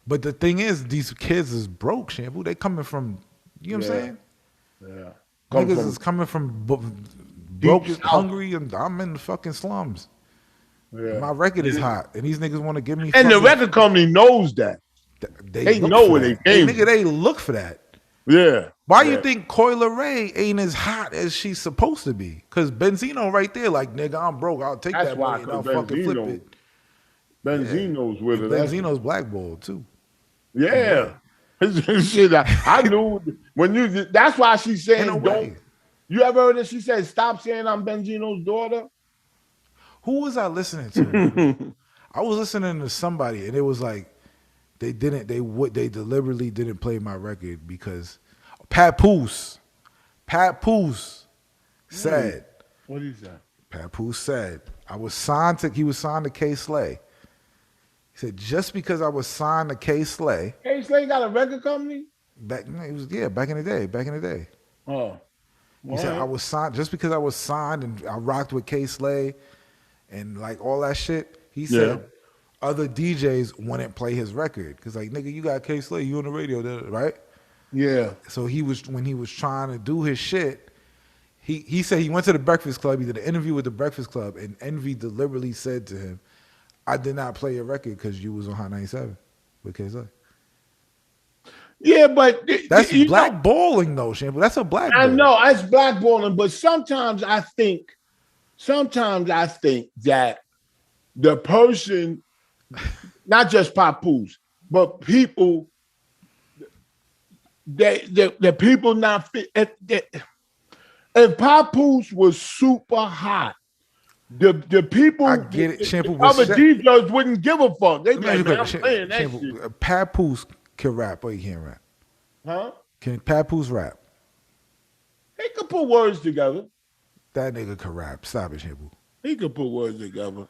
But the thing is, these kids is broke, Shampoo. They coming from, you know what I'm
Yeah.
saying?
Yeah.
Niggas is coming from broke,
South.
hungry, and I'm in the fucking slums.
Yeah.
My record is hot, and these niggas want to give me.
And the
fucking-
record company knows that. They
look
know
for
where
that.
they came
Nigga, they look for that.
Yeah.
Why
yeah.
you think Coyle Ray ain't as hot as she's supposed to be? Because Benzino right there, like, nigga, I'm broke. I'll take
That's
that
why,
money and I'll
'cause
fucking flip
Benzino-
it.
Benzino's with her. That's-
Benzino's blackballed too.
Yeah. Shit, I knew when you. That's why she's saying
In a
don't.
way.
You ever heard that she said stop saying I'm Benzino's daughter?
Who was I listening to? I was listening to somebody, and it was like they deliberately didn't play my record because Papoose said.
What is that?
Papoose said he was signed to K Slay. He said just because I was signed to K Slay
Hey, Slay got a record company?
back in the day.
Oh.
He said I was signed just because I was signed and I rocked with K Slay and like all that shit. He said other DJs wouldn't play his record because like nigga, you got K Slay, you on the radio, right?
Yeah.
So when he was trying to do his shit, he said he went to the Breakfast Club. He did an interview with the Breakfast Club, and Envy deliberately said to him, "I did not play your record because you was on Hot 97 with K Slay."
Yeah, but
That's
you know,
blackballing though, Shampoo. That's a blackball.
I know it's blackballing, but sometimes I think that the person, not just Papoose, but people, the people not fit. If Papoose was super hot, the people,
I get it, Shampoo,
the
but
other DJs wouldn't give a fuck. They
Let
be
me ask
like,
you a
man, I'm
question.
playing that
Shampoo,
shit.
Papoose can rap or he can't rap.
Huh?
Can Papoose rap?
He could put words together.
That nigga can rap. Stop it, Shampoo.
He could put words together.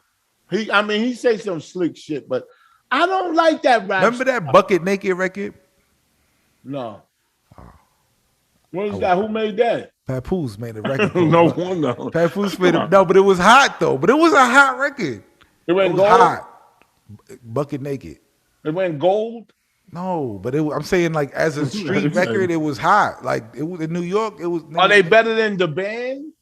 He say some slick shit, but I don't like that rap.
Remember that Bucket Naked record?
No. What is that? Who made that?
Papoose made a record.
No wonder.
Papoose made it. No, but it was hot though. But it was a hot record.
It went
It was
gold.
hot. Bucket Naked.
It went gold.
No, but I'm saying like as a street record, it was hot. Like it was in New York. It was.
Are they better than the band?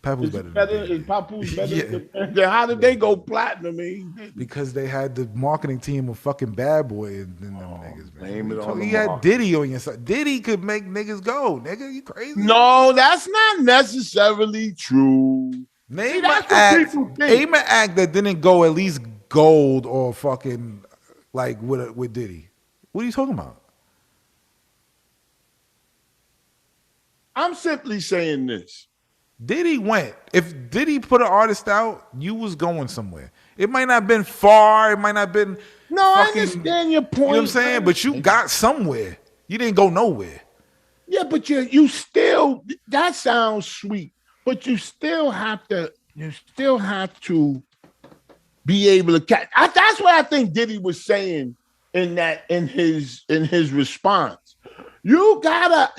Papoose
Is
better
it
than
better?
Diddy.
Is Papoose better?
Yeah.
Then how did they go platinum?
Because they had the marketing team of fucking Bad Boy and them niggas, man.
blame it on the
You had
marketing.
Diddy on your side. Diddy could make niggas go, nigga. You crazy?
No, that's not necessarily true.
Name
that's
an
what
act.
people think.
Name an act that didn't go at least gold or fucking like with Diddy. What are you talking about?
I'm simply saying this.
Diddy went. If Diddy put an artist out, you was going somewhere. It might not have been far. It might not have been.
No, I understand your point.
You know what I'm saying? But you got somewhere. You didn't go nowhere.
Yeah, but you still, that sounds sweet, but you still have to be able to catch. That's what I think Diddy was saying in his response. You gotta,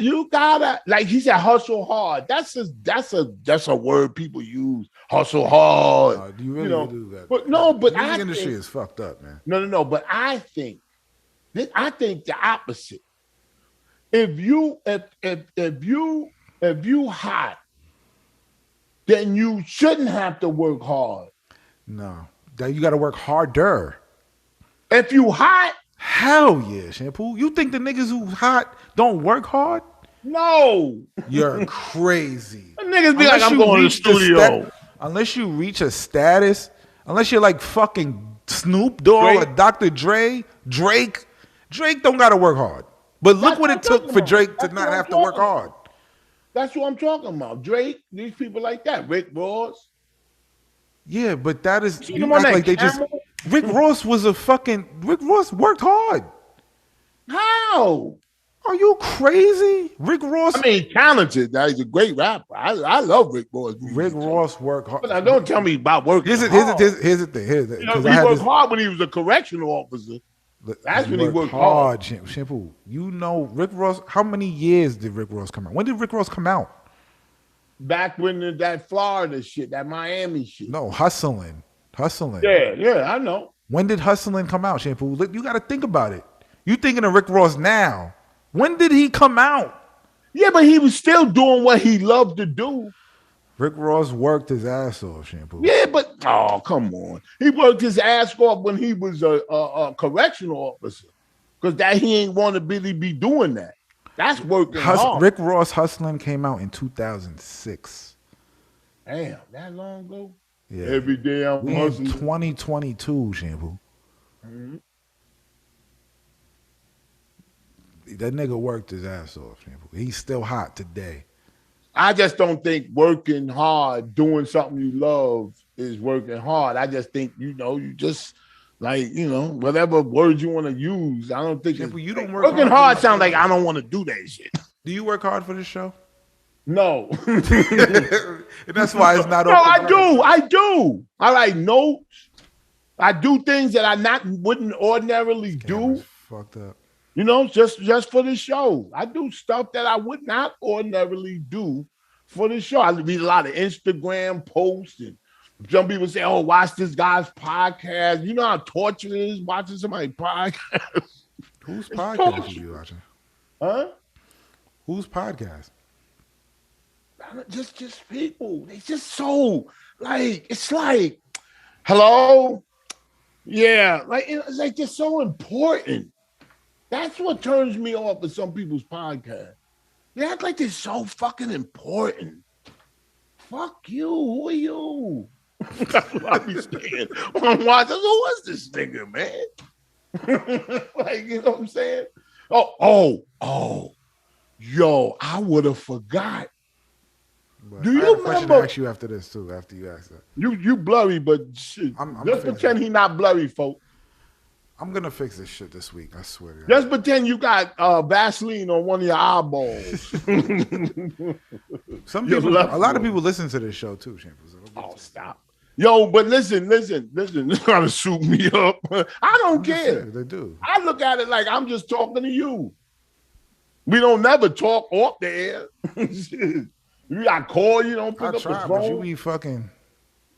like he said, hustle hard. That's a word people use. Hustle hard.
Do you really do that?
But no, but
the music
I
industry
think,
is fucked up, man.
No. But I think the opposite. If you hot, then you shouldn't have to work hard.
No, you got to work harder.
If you hot,
hell yeah, Shampoo. You think the niggas who hot don't work hard?
No,
you're crazy.
The niggas be like, I'm going to the studio.
Unless you reach a status, unless you're like fucking Snoop Dogg or Dr. Dre, Drake don't got to work hard. But look what it took for Drake to not have to work hard.
That's what I'm talking about. Drake, these people like that. Rick Ross.
Yeah, but that is you act like they just. Rick Ross worked hard.
How?
Are you crazy? Rick Ross.
I mean, talented. He's a great rapper. I love Rick Ross.
Rick Ross worked hard.
But now don't tell me about working hard.
Here's the thing.
He worked hard when he was a correctional officer. That's when he worked hard.
Shampoo. You know Rick Ross. How many years did Rick Ross come out? When did Rick Ross come out?
Back when that Florida shit, that Miami shit.
No, Hustling.
Yeah, I know.
When did Hustling come out, Shampoo? You got to think about it. You thinking of Rick Ross now. When did he come out?
Yeah, but he was still doing what he loved to do.
Rick Ross worked his ass off, Shampoo.
Yeah, but oh, come on. He worked his ass off when he was a correctional officer. Because that he ain't want to really be doing that. That's working hard.
Rick Ross Hustling came out in 2006.
Damn, that long ago?
Yeah.
Every day I'm hustling.
2022, Shampoo.
Mm-hmm.
That nigga worked his ass off, Shampoo. He's still hot today.
I just don't think working hard, doing something you love is working hard. I just think, you just like, whatever words you want to use. I don't think
Shampoo, you don't work
working hard sounds like I don't want to do that shit.
Do you work hard for this show?
No.
And that's why it's not
No, I do. I write notes. I do things that I wouldn't ordinarily do.
Fucked up.
Just for the show. I do stuff that I would not ordinarily do for the show. I read a lot of Instagram posts, and some people say, "Oh, watch this guy's podcast." You know how torture it is watching somebody's podcast.
Whose podcast are you watching?
Huh?
Whose podcast?
Just people. They just so it's like, hello, yeah, it's like just so important. That's what turns me off of some people's podcasts. They act like they're so fucking important. Fuck you. Who are you? That's what I be saying. When I'm watching, who is this nigga, man? You know what I'm saying? Oh. Yo, I would have forgot.
But
do you remember?
I have a question to ask you after this, too, after you ask that.
You blurry, but shit. Just pretend he not blurry, folks.
I'm going to fix this shit this week. I swear to God.
Just pretend you got Vaseline on one of your eyeballs.
A lot of people listen to this show too, Shampoo.
Oh, stop. Yo, but listen. They're trying to shoot me up. I don't care.
They do.
I look at it like I'm just talking to you. We don't never talk off the air. I call you, don't pick up the phone.
But you be fucking.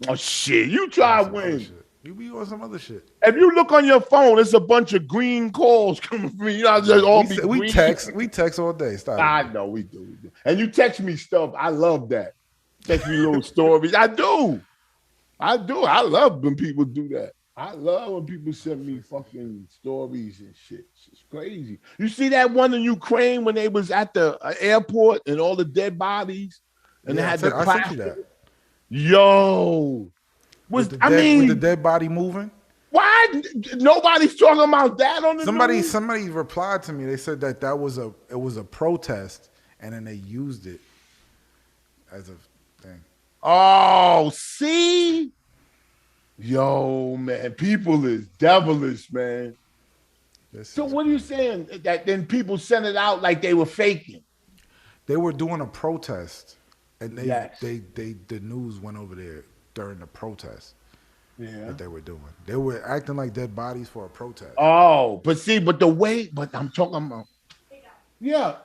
Oh, shit. You try to win.
You be on some other shit.
If you look on your phone, it's a bunch of green calls coming from you. We
text all day. Stop.
I know we do. And you text me stuff. I love that. Text me little stories. I do. I love when people do that. I love when people send me fucking stories and shit. It's crazy. You see that one in Ukraine when they was at the airport and all the dead bodies and they had the
I sent you that.
Yo,
With the dead body moving.
Why nobody's talking about that on the news?
Somebody replied to me. They said that it was a protest, and then they used it as a thing.
Oh, see, yo, man, people is devilish, man. So what are you saying? That then people sent it out like they were faking?
They were doing a protest, and
Yes.
the news went over there during the protest.
Yeah.
That they were doing. They were acting like dead bodies for a protest.
Oh, but I'm talking about. Yeah.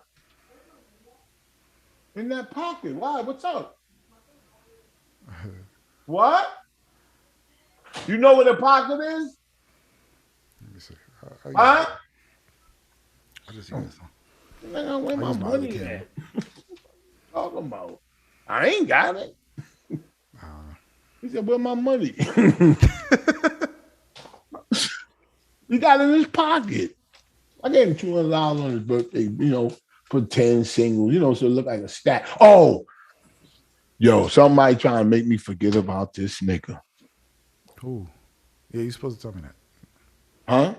In that pocket. Why? What's up? What? You know where the pocket is?
Let me see.
Huh?
I just use this one.
Man, where my
use my
money
other
at? Talking about. I ain't got it. He said, "Where my money?" He got it in his pocket. I gave him $200 on his birthday, for 10 singles, so it looked like a stack. Oh, yo, somebody trying to make me forget about this nigga.
Who? Yeah, you're supposed to tell me that.
Huh?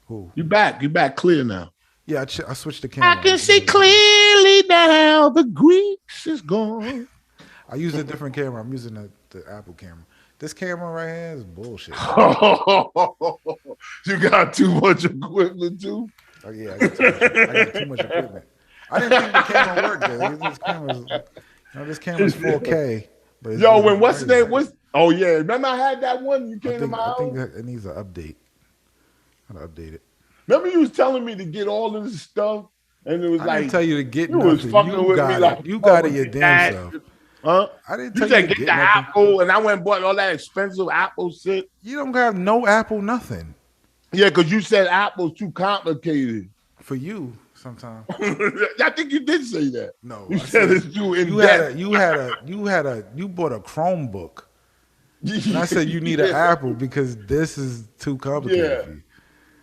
Who?
You back clear now.
Yeah, I switched the camera.
I can see clearly now the grease is gone.
I use a different camera. I'm using the Apple camera. This camera right here is bullshit.
You got too much equipment too?
Oh yeah, I got too much equipment. I didn't think the camera worked good. This camera's 4K. But
yo, when what's the name? Oh yeah, remember I had that one you came to my house?
I think that it needs an update. I gotta update it.
Remember you was telling me to get all of this stuff, and it was
I
like
didn't tell you to get
you
nothing.
was fucking with me like
you got it your damn self.
Huh?
I didn't
You
tell
said
you to
get
get
the
nothing.
Apple, and I went and bought all that expensive Apple shit.
You don't have no Apple nothing.
Yeah, because you said Apple's too complicated.
For you, sometimes.
I think you did say that.
No,
you said it's too in depth.
You bought a Chromebook. And I said you need an Apple because this is too complicated for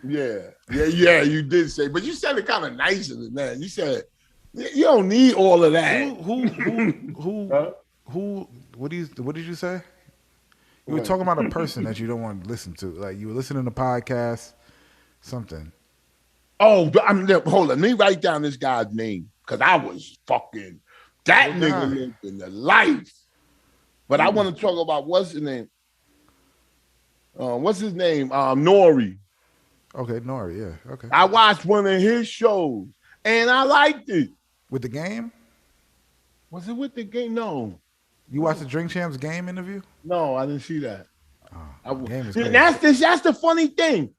you.
Yeah, you did say, but you said it kind of nicer than that. You said you don't need all of that.
Who what did you say? You were talking about a person that you don't want to listen to. Like you were listening to podcasts, something.
Oh, hold on. Let me write down this guy's name because I was fucking that nigga lived in the life. But I want to talk about what's his name. Nori.
Okay, Nori. Yeah. Okay.
I watched one of his shows and I liked it.
With the game?
Was it with the game? No.
You watched the Drink Champs game interview?
No, I didn't see that.
Game is crazy.
That's the funny thing.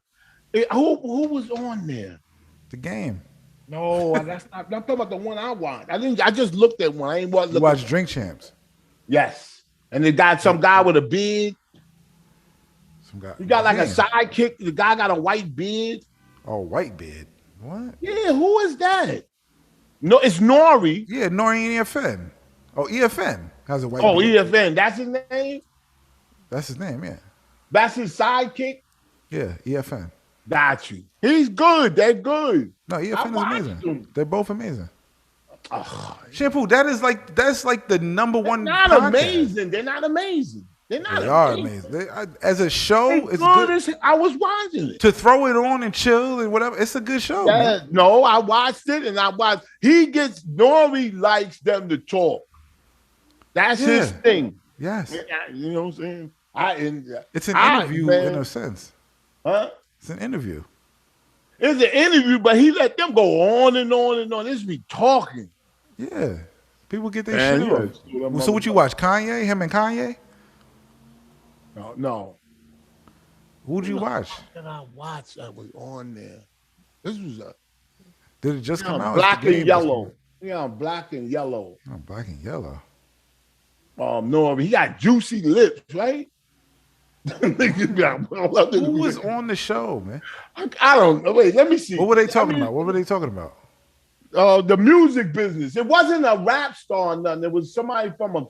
Who was on there?
The game.
No, that's not. I'm talking about the one I watched. I just looked at one. I ain't watched.
You watched Drink Champs.
Yes, and they got some guy with a beard.
Some guy.
He got like a sidekick. The guy got a white beard.
Oh, white beard. What?
Yeah, who is that? No, it's Nori.
Yeah, Nori and EFN. Oh, EFN has a white
beard. Oh, EFN. That's his name?
That's his name, yeah.
That's his sidekick?
Yeah, EFN.
Got you. He's good. They're good.
No, EFN is amazing.
Them.
They're both amazing. Shampoo, that's like the number one.
They're not amazing. They're not amazing. They
are amazing. As a show, it's good.
I was watching it.
To throw it on and chill and whatever. It's a good show. Man.
No, I watched it and I watched. Nori likes them to talk. That's his thing.
Yes.
You know what I'm saying?
It's an interview in a sense.
Huh?
It's an interview.
It's an interview, but he let them go on and on and on. This be talking.
Yeah. People get their shit off. So what you watch? Kanye? Him and Kanye?
No.
Who'd you watch?
Did I watch that was on there? This was
Did it just come out?
Black and yellow. Yeah, black and yellow.
Oh, black and yellow.
No, he got juicy lips, right?
Who was on the show, man?
I don't know. Wait, let me see.
What were they talking about?
the music business. It wasn't a rap star or nothing. It was somebody from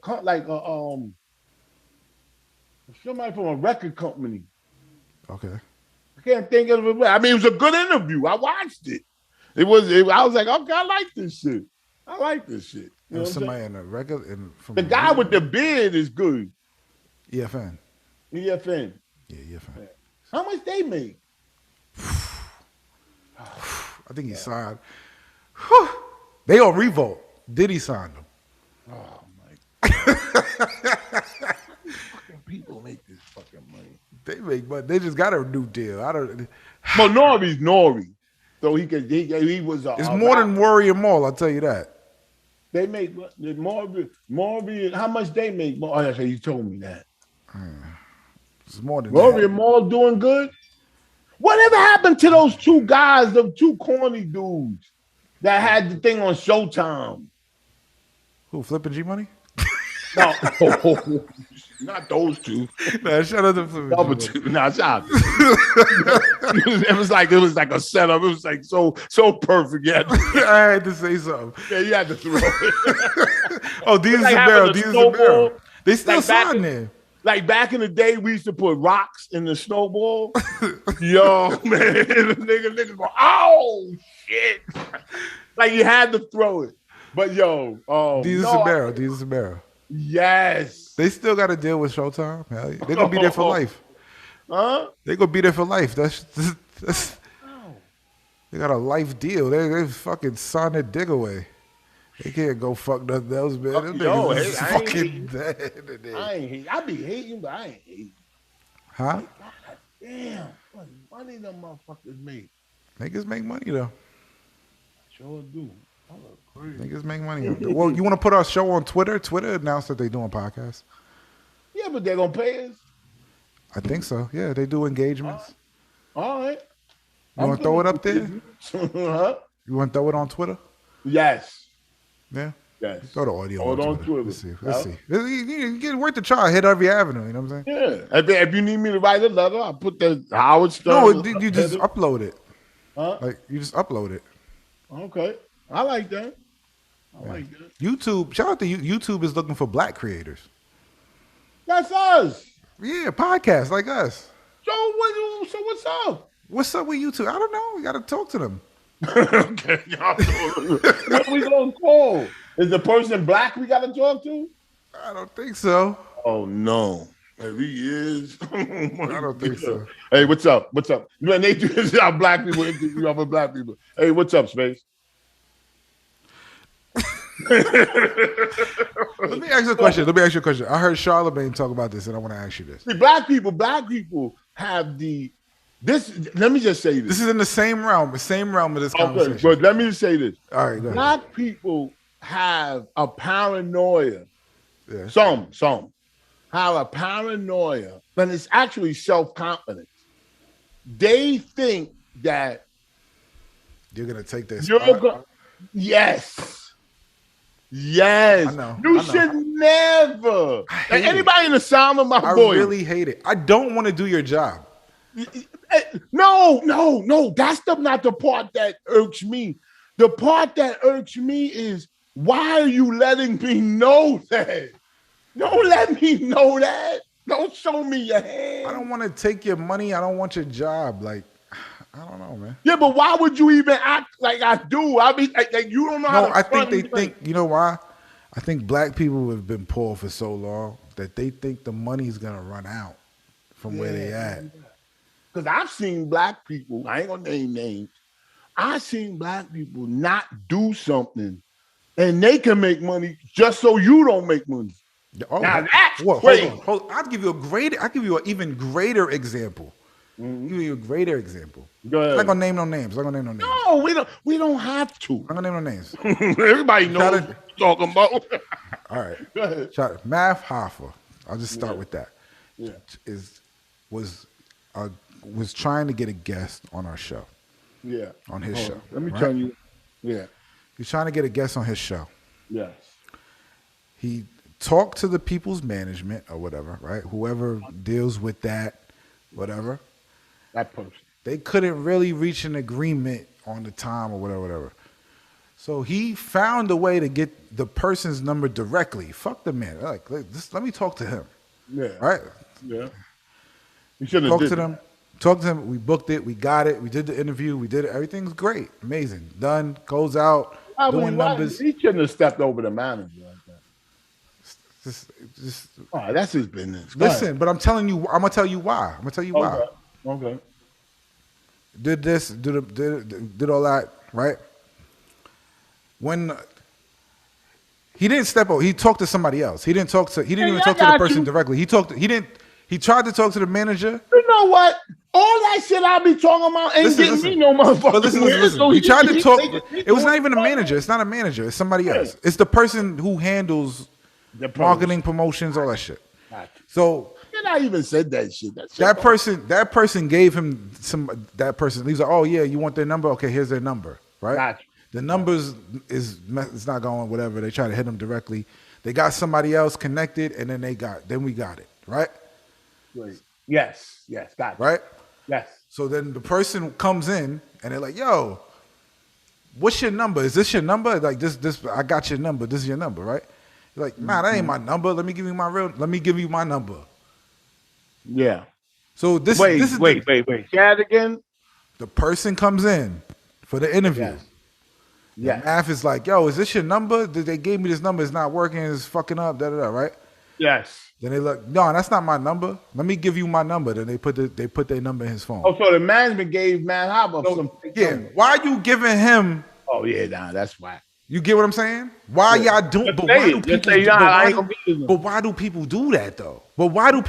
somebody from a record company.
Okay.
I can't think of it. I mean, it was a good interview. I watched it. I was like, okay, I like this shit. I like this shit. You know
somebody in a record from
the guy with the beard is good.
EFN.
EFN.
Yeah, EFN.
How much they make?
I think he signed. They on Revolt. Diddy signed them.
Oh my God. Fucking people make this fucking money.
They make money. They just got a new deal. I don't.
Well, Nori's Nori, so he was.
It's more than Worry and Mall. I'll tell you that.
They make more. How much they make? Oh, that's how you told me that.
It's more than
Worry and Mall doing good. Whatever happened to those two guys, the two corny dudes that had the thing on Showtime?
Who, Flippin' G Money?
No, not those two.
Nah, shout out to Flippin'
Number
G Money.
two. Nah, shout out. It was like a setup. It was like so perfect. Yeah,
I had to say something.
yeah, you had to throw it.
Oh, Deez
Like
and Barrel.
having a
Deez and Barrel.
snowball.
They still
Like back
signed
in-
there.
Like back in the day, we used to put rocks in the snowball. Yo, man, nigga go, oh shit! Like you had to throw it. But yo,
Deez and Barrel. Deez and Barrel.
Yes.
They still got to deal with Showtime. Hell yeah. They're gonna be there for life.
Huh?
They're gonna be there for life. That's they got a life deal. They fucking signed their dig away. They can't go fuck nothing else, man. Them
Yo,
niggas
hey,
is
I ain't
fucking
hating.
dead.
I ain't hate. I be hating, but I ain't hating.
Huh?
God damn, what money them motherfuckers make.
Niggas make money though.
Sure do. I look crazy.
Niggas make money. Well, you want to put our show on Twitter? Twitter announced that they doing podcasts.
Yeah, but they gonna pay us.
I think so. Yeah, they do engagements.
All right.
You want to throw it up there?
Huh? You
want to throw it on Twitter?
Yes.
Yeah.
Yes.
Throw the audio
Hold
on
on
Twitter.
Twitter.
Let's see. Let's see. You get worth the try. Hit every avenue. You know what I'm saying?
Yeah. If you need me to write a letter, I'll put the Howard Stern.
No, you just upload it.
Huh?
Like you just upload it.
Okay. I like that. I like that.
YouTube. Shout out to YouTube is looking for black creators.
That's us.
Yeah, podcasts like us.
So what's up?
What's up with YouTube? I don't know. We got to talk to them.
Okay. What we gonna call? Is the person black we gotta talk to?
I don't think so.
Oh no. If he is,
I don't think so.
Hey, what's up? What's up? Man, they do this how black people interview other black people. Hey, what's up, Space?
Let me ask you a question. I heard Charlemagne talk about this, and I want to ask you this.
See, black people have this. Let me just say this.
This is in the same realm of this
Okay,
conversation.
but let me just say this.
All right, go ahead.
Black people have a paranoia.
Yeah.
Some have a paranoia, but it's actually self-confidence. They think that
You're gonna take this.
yes. Yes.
I know.
You should never.
hate
Anybody in the sound of my
I
voice.
really hate it. I don't want to do your job.
No. That's not the part that irks me. The part that irks me is why are you letting me know that? Don't let me know that. Don't show me your hand.
I don't want to take your money. I don't want your job. Like, I don't know, man.
Yeah, but why would you even act like I do? I mean, like you don't know how
No,
to.
I think they think. You know why? I think black people have been poor for so long that they think the money's gonna run out from where they at.
Because I've seen black people. I ain't gonna name names. I've seen black people not do something, and they can make money just so you don't make money.
Oh,
Now that's
hold
crazy.
on. I'll give you an even greater example.
Mm-hmm.
Give you a greater example.
Go ahead.
I'm not gonna name no names.
No, we don't have to.
I'm gonna name no names.
Everybody knows
Gotta-
what you're talking about.
All right.
Go ahead.
Math Hoffa. I'll just start with that.
Yeah.
Was trying to get a guest on our show.
Yeah.
On his
Hold
show.
on. Let me
right?
tell you. Yeah.
He's trying to get a guest on his show.
Yes.
He talked to the people's management or whatever, right? Whoever deals with that, whatever.
That person.
They couldn't really reach an agreement on the time or whatever. So he found a way to get the person's number directly. Fuck the man. Like, let me talk to him.
Yeah.
Right?
Yeah. You shouldn't have
Talk
did
to
that.
them. Talk to him. We booked it. We got it. We did the interview. We did it. Everything's great. Amazing. Done. Goes out. Doing numbers.
He shouldn't have stepped over the manager like that.
Just
All right, that's his business. Go
listen,
ahead.
but I'm telling you, I'm gonna tell you why. I'm gonna tell you why.
Okay.
Did this, did all that, right? When he didn't step over, he talked to somebody else. He didn't even talk to the person directly. He tried to talk to the manager.
You know what? All that shit I be talking about ain't getting me no motherfucker.
But listen.
So
he tried to talk. It was not
doing
even a manager. It's not a manager. It's somebody else. It's the person who handles
the
marketing, promotions, all that shit. So
and I even said that shit.
that person gave him that person. He's like, oh yeah, you want their number? Okay, here's their number, right?
Gotcha.
The numbers it's not going whatever. They try to hit him directly. They got somebody else connected, and then we got it, right?
Right. Yes, gotcha.
Right?
Yes.
So then the person comes in, and they're like, yo, what's your number? Is this your number? Like this I got your number. This is your number, right? You're like, nah, that ain't my number. Let me give you my number.
Yeah.
So this
Wait.
is
Say that again.
the person comes in for the interview.
Yes.
Yeah. Math is like, yo, is this your number? They gave me this number. It's not working. It's fucking up. Right?
Yes.
Then they look, no, that's not my number. Let me give you my number. Then they put their number in his phone.
Oh, so the management gave Man Harbor some.
Yeah. Why are you giving him?
Oh yeah, that's why.
You get what I'm saying? Why y'all do? But why do people do that though? But why do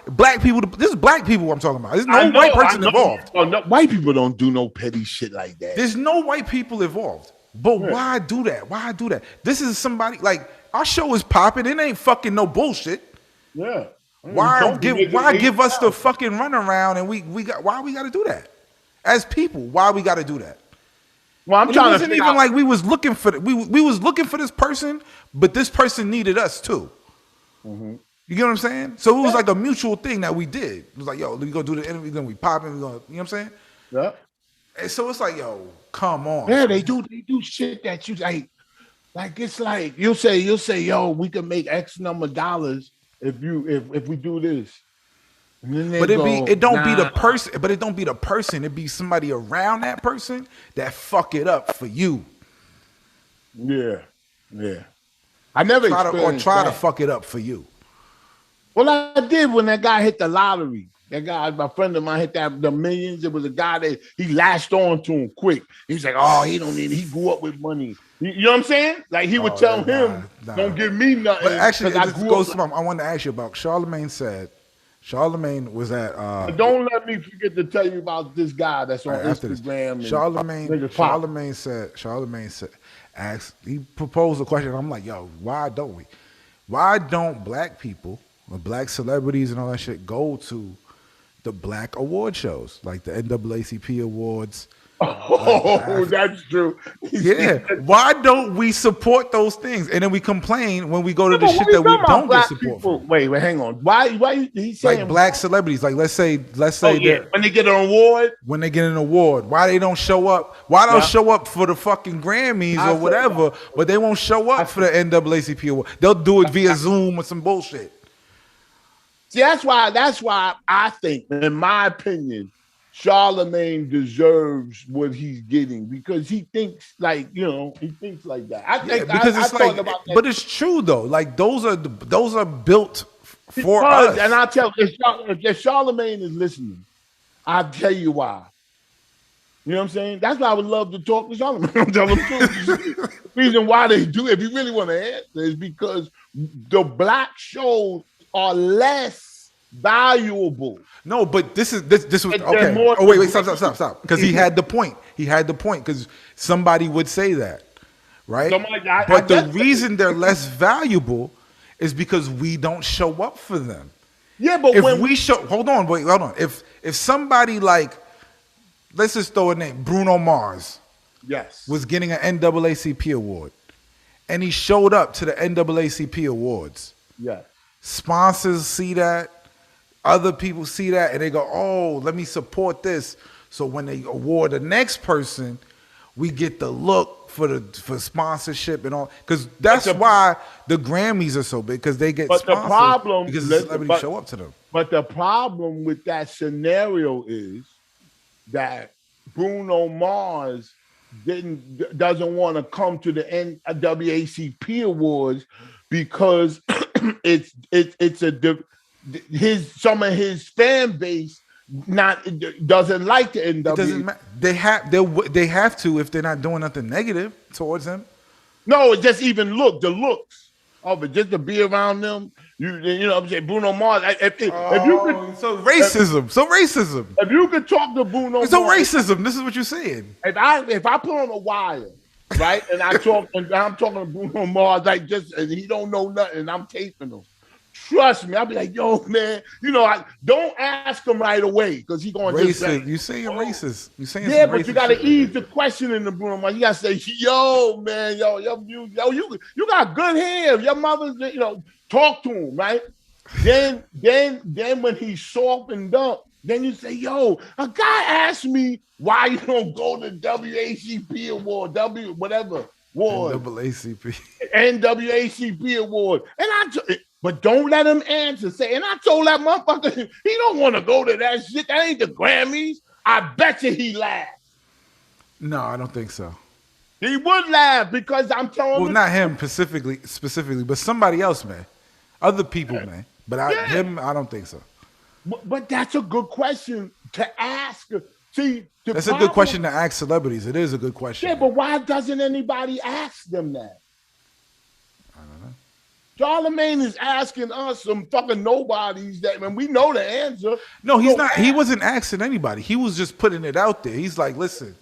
black people? This is black people I'm talking about. There's no white person involved.
Oh, no, white people don't do no petty shit like that.
There's no white people involved. But why do that? Why do that? This is somebody like our show is popping. It ain't fucking no bullshit.
Yeah.
Why give us the fucking runaround and why we got to do that? As people, why we got to do that?
Well, I'm trying
to. It wasn't even like we was looking for we was looking for this person, but this person needed us too. Mm-hmm. You get what I'm saying? So it was like a mutual thing that we did. It was like, yo, we go do the interview, then we pop in, you know what I'm saying?
Yeah.
And so it's like, yo, come on.
Yeah, they do shit that you like it's like you'll say, yo, we can make X number of dollars if we do this.
But it don't be the person. But it don't be the person. It be somebody around that person that fuck it up for you.
Yeah. I never
try to fuck it up for you.
Well, I did when that guy hit the lottery. That guy, my friend of mine, hit the millions. It was a guy that he latched on to him quick. He's like, oh, he don't need it. He grew up with money. You know what I'm saying? Like he would tell him, don't give me nothing.
But actually, I wanted to ask you about Charlemagne said. Charlemagne was at.
Don't let me forget to tell you about this guy that's on Instagram.
Charlemagne said, he proposed a question. And I'm like, yo, why don't we? Why don't black people, or black celebrities and all that shit go to the black award shows, like the NAACP awards?
Oh, that's true.
Yeah. Why don't we support those things? And then we complain when we go to the shit that we don't get support for.
Wait, hang on. Why he's saying
like black celebrities? Like let's say
when they get an award.
When they get an award, why they don't show up? Why don't show up for the fucking Grammys or whatever, but they won't show up for the NAACP award. They'll do it via Zoom or some bullshit.
See, that's why I think, in my opinion, Charlemagne deserves what he's getting because he thinks like that. I think
but it's true though. Like those are built for us.
And I'll tell you, if Charlemagne is listening, I'll tell you why. You know what I'm saying? That's why I would love to talk to Charlemagne. Tell him the reason why they do, if you really want to answer, is because the black shows are less valuable.
No, but this was okay. Oh wait, stop. Because he had the point. Because somebody would say that, right? But the reason they're less valuable is because we don't show up for them.
Yeah, but
hold on. If somebody like, let's just throw a name, Bruno Mars, was getting an NAACP award, and he showed up to the NAACP awards.
Yeah,
sponsors see that. Other people see that and they go, oh, let me support this. So when they award the next person, we get the look for sponsorship and all, because that's why the Grammys are so big, because they get sponsored because the celebrities show up to them.
But the problem with that scenario is that Bruno Mars doesn't want to come to the NAACP Awards because some of his fan base doesn't like the NAACP.
It doesn't matter. They have to if they're not doing nothing negative towards him.
No, it's just even the looks of it, just to be around them. You know what I'm saying? Bruno Mars. If you could,
so racism.
If you could talk to Bruno Mars.
So racism. This is what you're saying.
If I put on a wire, right, and I'm talking to Bruno Mars, and he don't know nothing, and I'm taping him. Trust me, I'll be like, yo, man, don't ask him right away because he's going to say,
you saying racist. You saying
but you got to ease the question in the Bruno Mars. You got to say, yo, man, you got good hair. Your mother's, talk to him, right? Then when he softened up, then you say, yo, a guy asked me why you don't go to WACP award, whatever award. NAACP award. But don't let him answer. And I told that motherfucker, he don't want to go to that shit. That ain't the Grammys. I bet you he laughed.
No, I don't think so.
He would laugh because I'm telling him.
Well, not him specifically, but somebody else, man. Other people, man. But him, I don't think so.
But that's a good question to ask. See,
that's a good question to ask celebrities. It is a good question.
Yeah, but why doesn't anybody ask them that?
I don't know.
Charlamagne is asking us some fucking nobodies that, and we know the answer.
No, he's not. He wasn't asking anybody. He was just putting it out there. He's like, listen,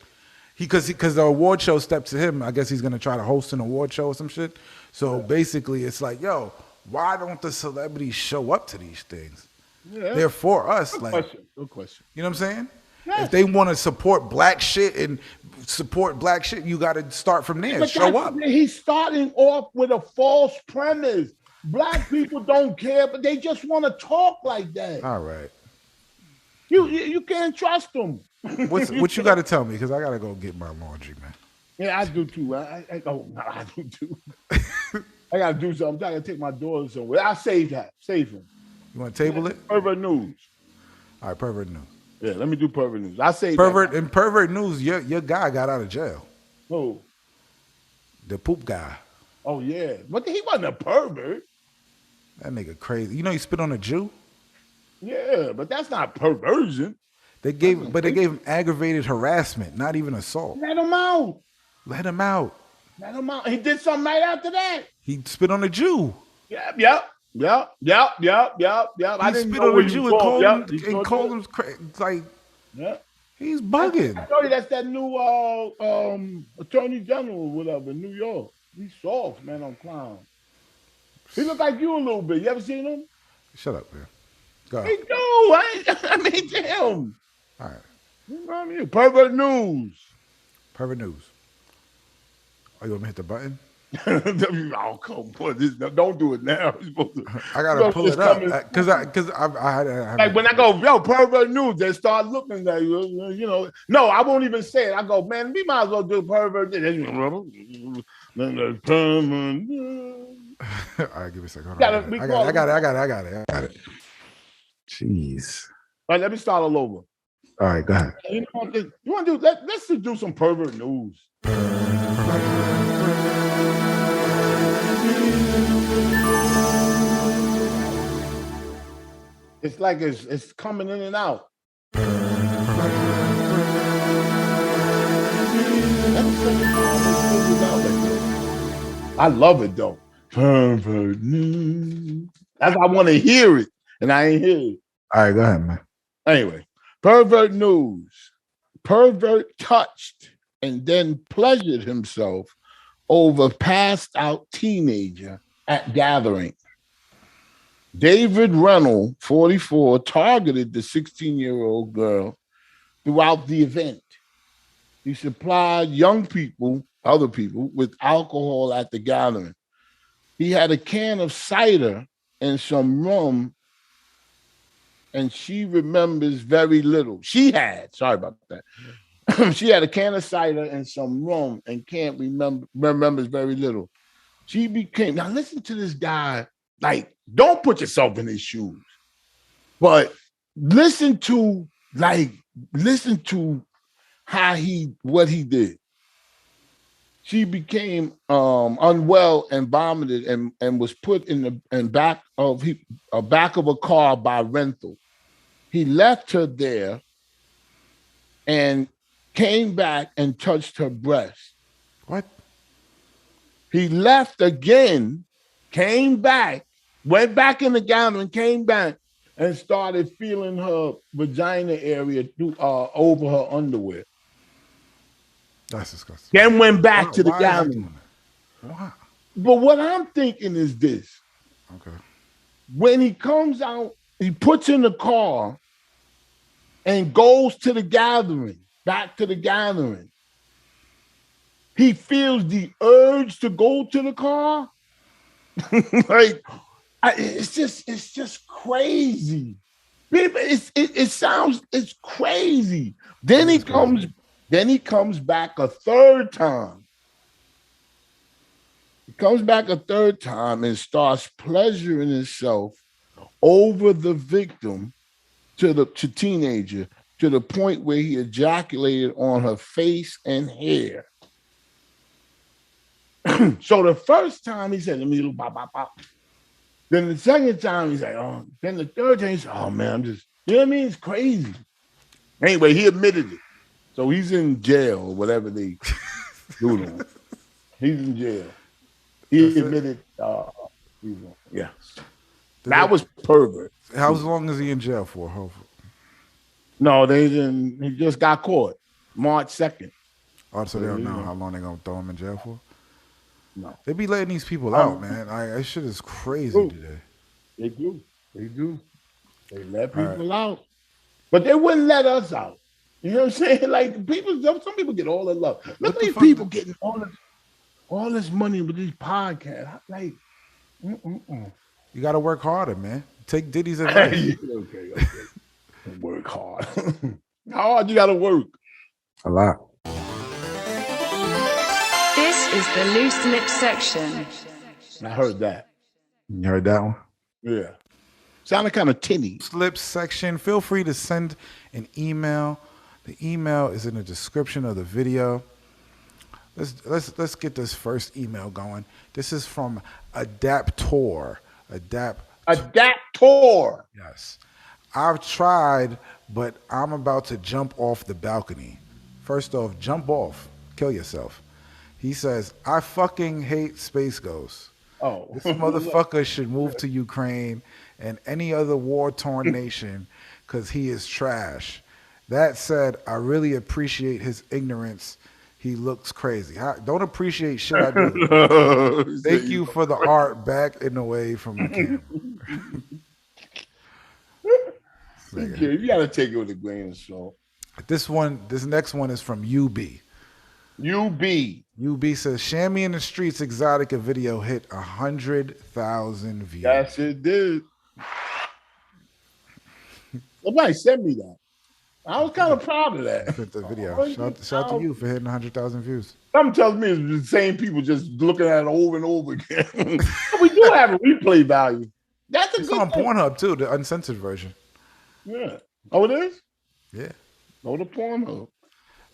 because the award show stepped to him. I guess he's gonna try to host an award show or some shit. So basically, it's like, yo, why don't the celebrities show up to these things? Yeah. They're for us. Good
question.
You know what I'm saying? Yes. If they want to support black shit, you got to start from there. Show up.
He's starting off with a false premise. Black people don't care, but they just want to talk like that.
All right.
You can't trust them.
What you got to tell me? Because I got to go get my laundry, man.
Yeah, I do too. I do too. I got to do something. I'm trying to take my daughter somewhere. I'll save him.
You want to table it?
Pervert News.
All right, Pervert News.
Yeah, let me do Pervert News. I say
Pervert News. Your guy got out of jail.
Who?
The poop guy.
Oh yeah, but he wasn't a pervert.
That nigga crazy. You know he spit on a Jew.
Yeah, but that's not perversion.
They gave him aggravated harassment, not even assault.
Let him out.
Let him out.
He did something right after that.
He spit on a Jew.
Yep. He
spit on a Jew and called him like, he's bugging.
I told you that's that new attorney general or whatever in New York. He's soft, man, on clown. He look like you a little bit. You ever seen him?
Shut up, man. Go ahead.
He do. I mean, damn.
All right.
You know what I mean? Pervert News.
Pervert News. Oh, you want me to hit the button?
Oh, come on. Don't do it now.
I got to pull it up. Because I had
like when I go, yo, Pervert News, they start looking at you, No, I won't even say it. I go, man, we might as well do Pervert News.
All right, give me a second. I got it. Jeez.
All right, let me start all over.
All right, go ahead.
You want to do? Let's just do some Pervert News. It's like it's coming in and out. I love it though. Pervert News. That's I want to hear it, and I ain't hear it.
All right, go ahead, man.
Anyway, Pervert News. Pervert touched and then pleasured himself over passed out teenager at gathering. David Reynolds, 44, targeted the 16-year-old girl throughout the event. He supplied young people, other people, with alcohol at the gathering. He had a can of cider and some rum, and she remembers very little. Sorry about that. She had a can of cider and some rum and can't remembers very little. She became, now listen to this guy, like, don't put yourself in his shoes, but listen to what he did. She became unwell and vomited and was put in the back of a car by rental. He left her there and came back and touched her breast.
What?
He left again, came back, went back in the gathering, came back, and started feeling her vagina area over her underwear.
That's disgusting.
Then went back to the gathering.
Why?
But what I'm thinking is this.
Okay.
When he comes out, he puts in the car and goes to the gathering, back to the gathering. He feels the urge to go to the car. It's just crazy. It's crazy. Then he comes back a third time. He comes back a third time and starts pleasuring himself over the victim to teenager, to the point where he ejaculated on her face and hair. So the first time he said, let me do pop, pop, pop. Then the second time he's like, oh, then the third time he said, oh man, I'm just, you know what I mean? It's crazy. Anyway, he admitted it. So he's in jail or whatever they do to him. He's in jail. He admitted, yeah. That was pervert.
How long is he in jail for? Hopefully.
No, he just got caught March 2nd.
Oh, so they don't know how long they're going to throw him in jail for?
No.
They be letting these people out, man. That shit is crazy today.
They do. They let people out. But they wouldn't let us out. You know what I'm saying? Like, some people get all the love. Look at these people getting all this money with these podcasts. Like,
you got to work harder, man. Take Diddy's advice.
Okay. Work hard. How hard you got to work?
A lot.
This is the loose lip section.
I heard that.
You heard that one?
Yeah. Sounded kind of tinny.
Slip section. Feel free to send an email. The email is in the description of the video. Let's get this first email going. This is from Adaptor.
Adaptor.
Yes. I've tried, but I'm about to jump off the balcony. First off, jump off. Kill yourself. He says, I fucking hate space ghosts.
Oh.
This motherfucker should move to Ukraine and any other war-torn nation because he is trash. That said, I really appreciate his ignorance. He looks crazy. Don't appreciate shit I do. Thank you for the art back and away from the camera.
You got to take it with a grain of salt.
This next one is from UB. UB says, Shammy in the Streets Exotica video hit 100,000 views.
Yes, it did. Somebody sent me that. I was kind of proud of that.
The video. Shout to you for hitting 100,000 views.
Something tells me it's the same people just looking at it over and over again. We do have a replay value. That's
it's on Pornhub too, the uncensored version.
Yeah. Oh, it is?
Yeah.
Go to Pornhub.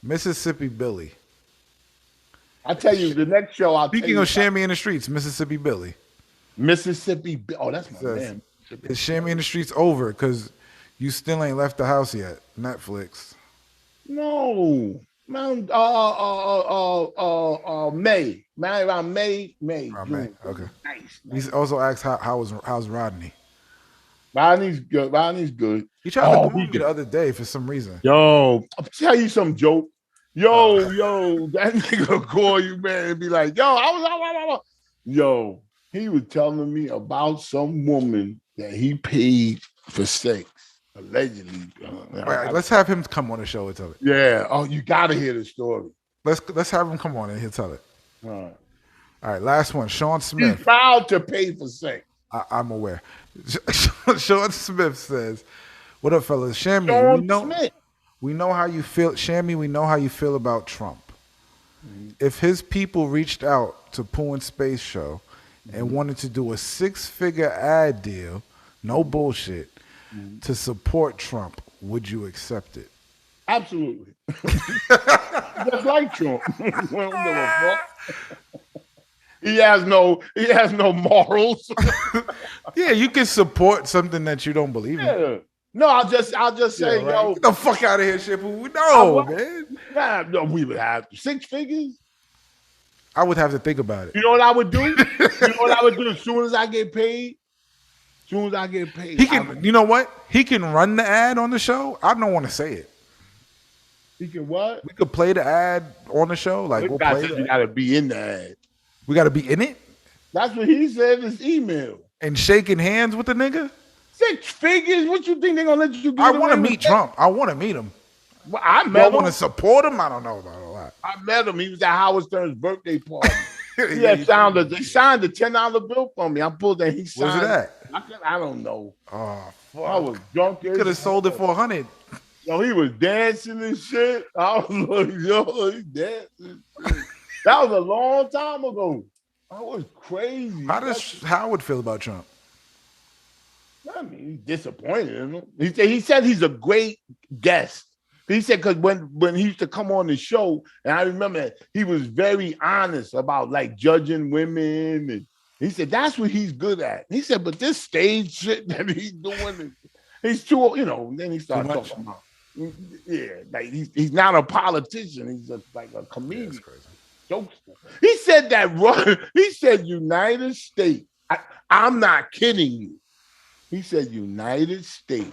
Mississippi Billy.
I tell you, the next show
Speaking of Shammy in the Streets, Mississippi Billy.
Oh, that's my man.
Is Shammy in the Streets over because you still ain't left the house yet? Netflix.
No. May. Around May.
Around May. Okay.
Nice.
He's also asked how's Rodney.
Rodney's good.
He tried to call me the other day for some reason.
Yo, I'll tell you some joke. Yo, that nigga call you, man, and be like, yo, he was telling me about some woman that he paid for sex, allegedly.
Right, let's have him come on the show and tell it.
Yeah. Oh, you gotta hear the story.
Let's have him come on and he'll tell it.
All
right, last one. Sean Smith.
He's proud to pay for sex.
I'm aware. Sean Smith says, "What up, fellas? Shammy, We know how you feel, Shammy. We know how you feel about Trump. If his people reached out to Pooh and Space Show and wanted to do a 6-figure ad deal, no bullshit, to support Trump, would you accept it?
Absolutely. Just like Trump. We don't give a fuck. He has no morals.
Yeah, you can support something that you don't believe in.
Yeah. No, I'll just say,
Yeah, right.
yo,
Get the fuck out of here, Shampoo. No, man.
nah, no, we would have 6 figures.
I would have to think about it.
You know what I would do? You know what I would do as soon as I get paid? As soon as I get paid.
He can, you know what? He can run the ad on the show. I don't want to say it.
He can what?
We could play the ad on the show. Like, we'll play
You gotta be in the ad.
We got to be in it
That's what he said in his email.
and shaking hands with the nigga.
6 figures? What you think they're gonna let you do?
I want to meet Trump. I want to meet him.
Well, I
Do I
met him.
want to support him? I don't know about all that.
I met him. He was at Howard Stern's birthday party. They signed a $10 bill for me. I pulled that. He signed.
Where's it at?
I don't know.
Oh, fuck.
I was drunk.
You could have sold it for 100.
Yo, he was dancing and shit. I was like, yo, he dancing. That was a long time ago. I was crazy.
How does Howard feel about Trump?
I mean, he's disappointed in him. He said he's a great guest. He said because when he used to come on the show, and I remember he was very honest about like judging women, and he said that's what he's good at. He said, but this stage shit that he's doing, he's too, then he started talking about, like he's not a politician. He's just like a comedian.
That's crazy.
Jokester. He said he said United States. I'm not kidding you. He said United States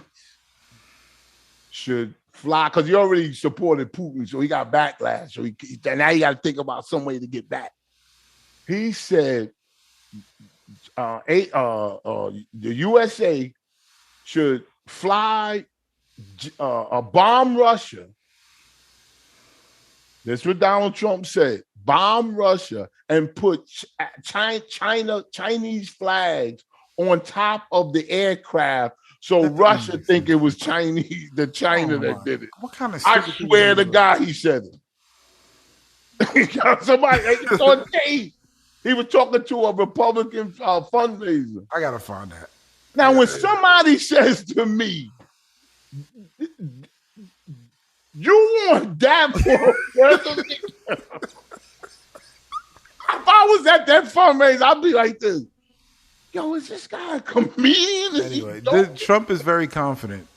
should fly because he already supported Putin, so he got backlash. So now he got to think about some way to get back. He said the USA should fly bomb Russia. That's what Donald Trump said. Bomb Russia and put Chinese flags on top of the aircraft, so Russia think it was China that did it.
What kind of?
I swear to God, he said it. Somebody on tape. He was talking to a Republican fundraiser.
I gotta find that.
Now, when somebody says to me, "You want that for president?" If I was at that fundraiser, I'd be like this. Yo, is this guy a comedian?
Anyway, Trump is very confident.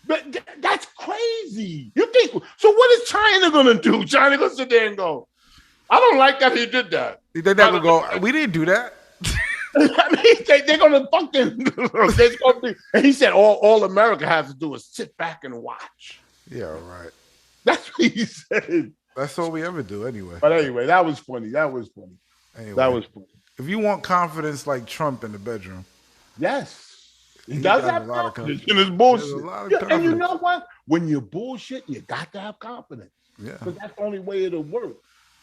But that's crazy. You think so? What is China gonna do? China gonna sit there and go, "I don't like that he did that."
They're not gonna go. We didn't do that.
I mean, they're gonna fucking. And he said, "All America has to do is sit back and watch."
Yeah, right.
That's what he said.
That's all we ever do, anyway.
But anyway, that was funny.
Anyway,
That was funny.
if you want confidence like Trump in the bedroom,
Yes. He
He
does
got
have
a lot of
confidence
confidence.
in his bullshit.
There's a lot of
Yeah, and you
confidence.
know what? When you bullshit, you got to have confidence.
yeah.
Because that's the only way it'll work.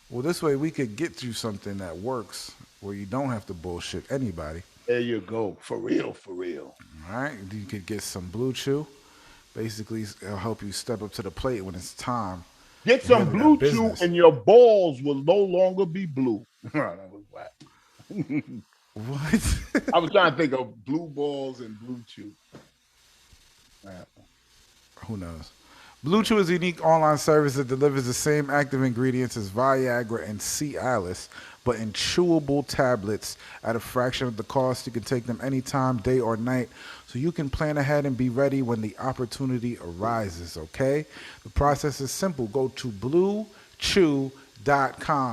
Well, this way we could get you something that works where you don't have to bullshit anybody.
There you go. For real, for real.
All right, you could get some Blue Chew. Basically, it'll help you step up to the plate when it's time.
Get some
Handle that
blue chew
business.
and your balls will no longer be blue. That was whack.
What?
I was trying to think of blue balls and blue chew.
Who knows? Blue Chew is a unique online service that delivers the same active ingredients as Viagra and Cialis, but in chewable tablets at a fraction of the cost. You can take them anytime, day or night, so you can plan ahead and be ready when the opportunity arises, okay? The process is simple. Go to bluechew.com.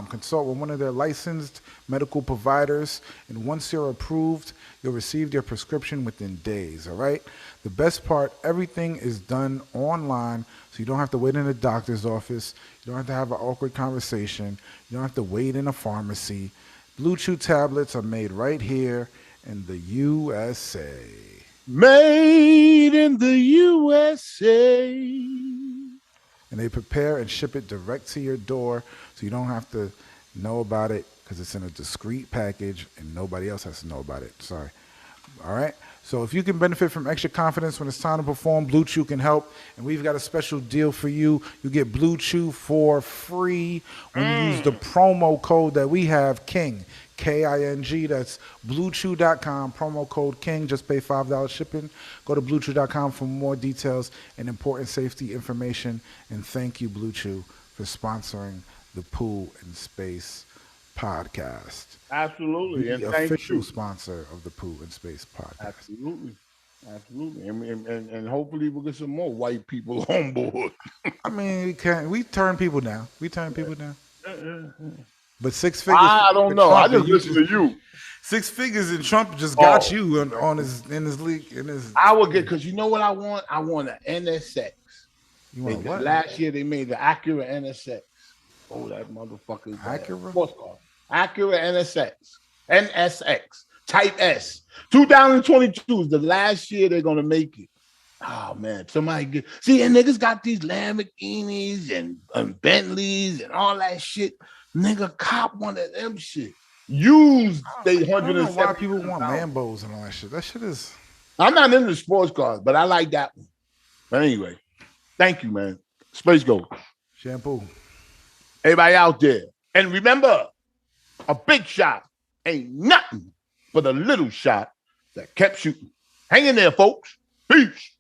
Consult with one of their licensed medical providers, and once you're approved, you'll receive your prescription within days, all right? The best part, everything is done online, so you don't have to wait in a doctor's office. You don't have to have an awkward conversation. You don't have to wait in a pharmacy. Blue Chew tablets are made right here in the USA.
Made in the USA.
And they prepare and ship it direct to your door, so you don't have to know about it because it's in a discreet package and nobody else has to know about it. Sorry. All right. So if you can benefit from extra confidence when it's time to perform, Blue Chew can help. And we've got a special deal for you. You get Blue Chew for free when you use the promo code that we have, King. King. That's bluechew.com. Promo code King. Just pay $5 shipping. Go to bluechew.com for more details and important safety information. And thank you, Blue Chew, for sponsoring the Pooh and Space podcast.
Absolutely.
The
And thank
official
you.
sponsor of the Pooh and Space podcast.
Absolutely. Absolutely. And hopefully we'll get some more white people on board.
I mean, we turn people down. We turn people down. But six figures.
I don't know. I just listen to you.
6 figures and Trump just got you on his league in his.
I will get, because you know what I want? I want an NSX.
You want what?
Last year they made the Acura NSX. Oh, that motherfucker.
Acura?
Sports car. Acura NSX. Type S. 2022 is the last year they're gonna make it. Oh man, somebody get see, and niggas got these Lamborghinis and Bentleys and all that shit. Nigga, cop one of them shit. Use they
I don't know
170.
why people want Lambos and all that shit. That shit is.
I'm not into sports cars, but I like that one. But anyway, thank you, man. Space Ghost.
Shampoo.
Everybody out there. And remember, a big shot ain't nothing but a little shot that kept shooting. Hang in there, folks. Peace.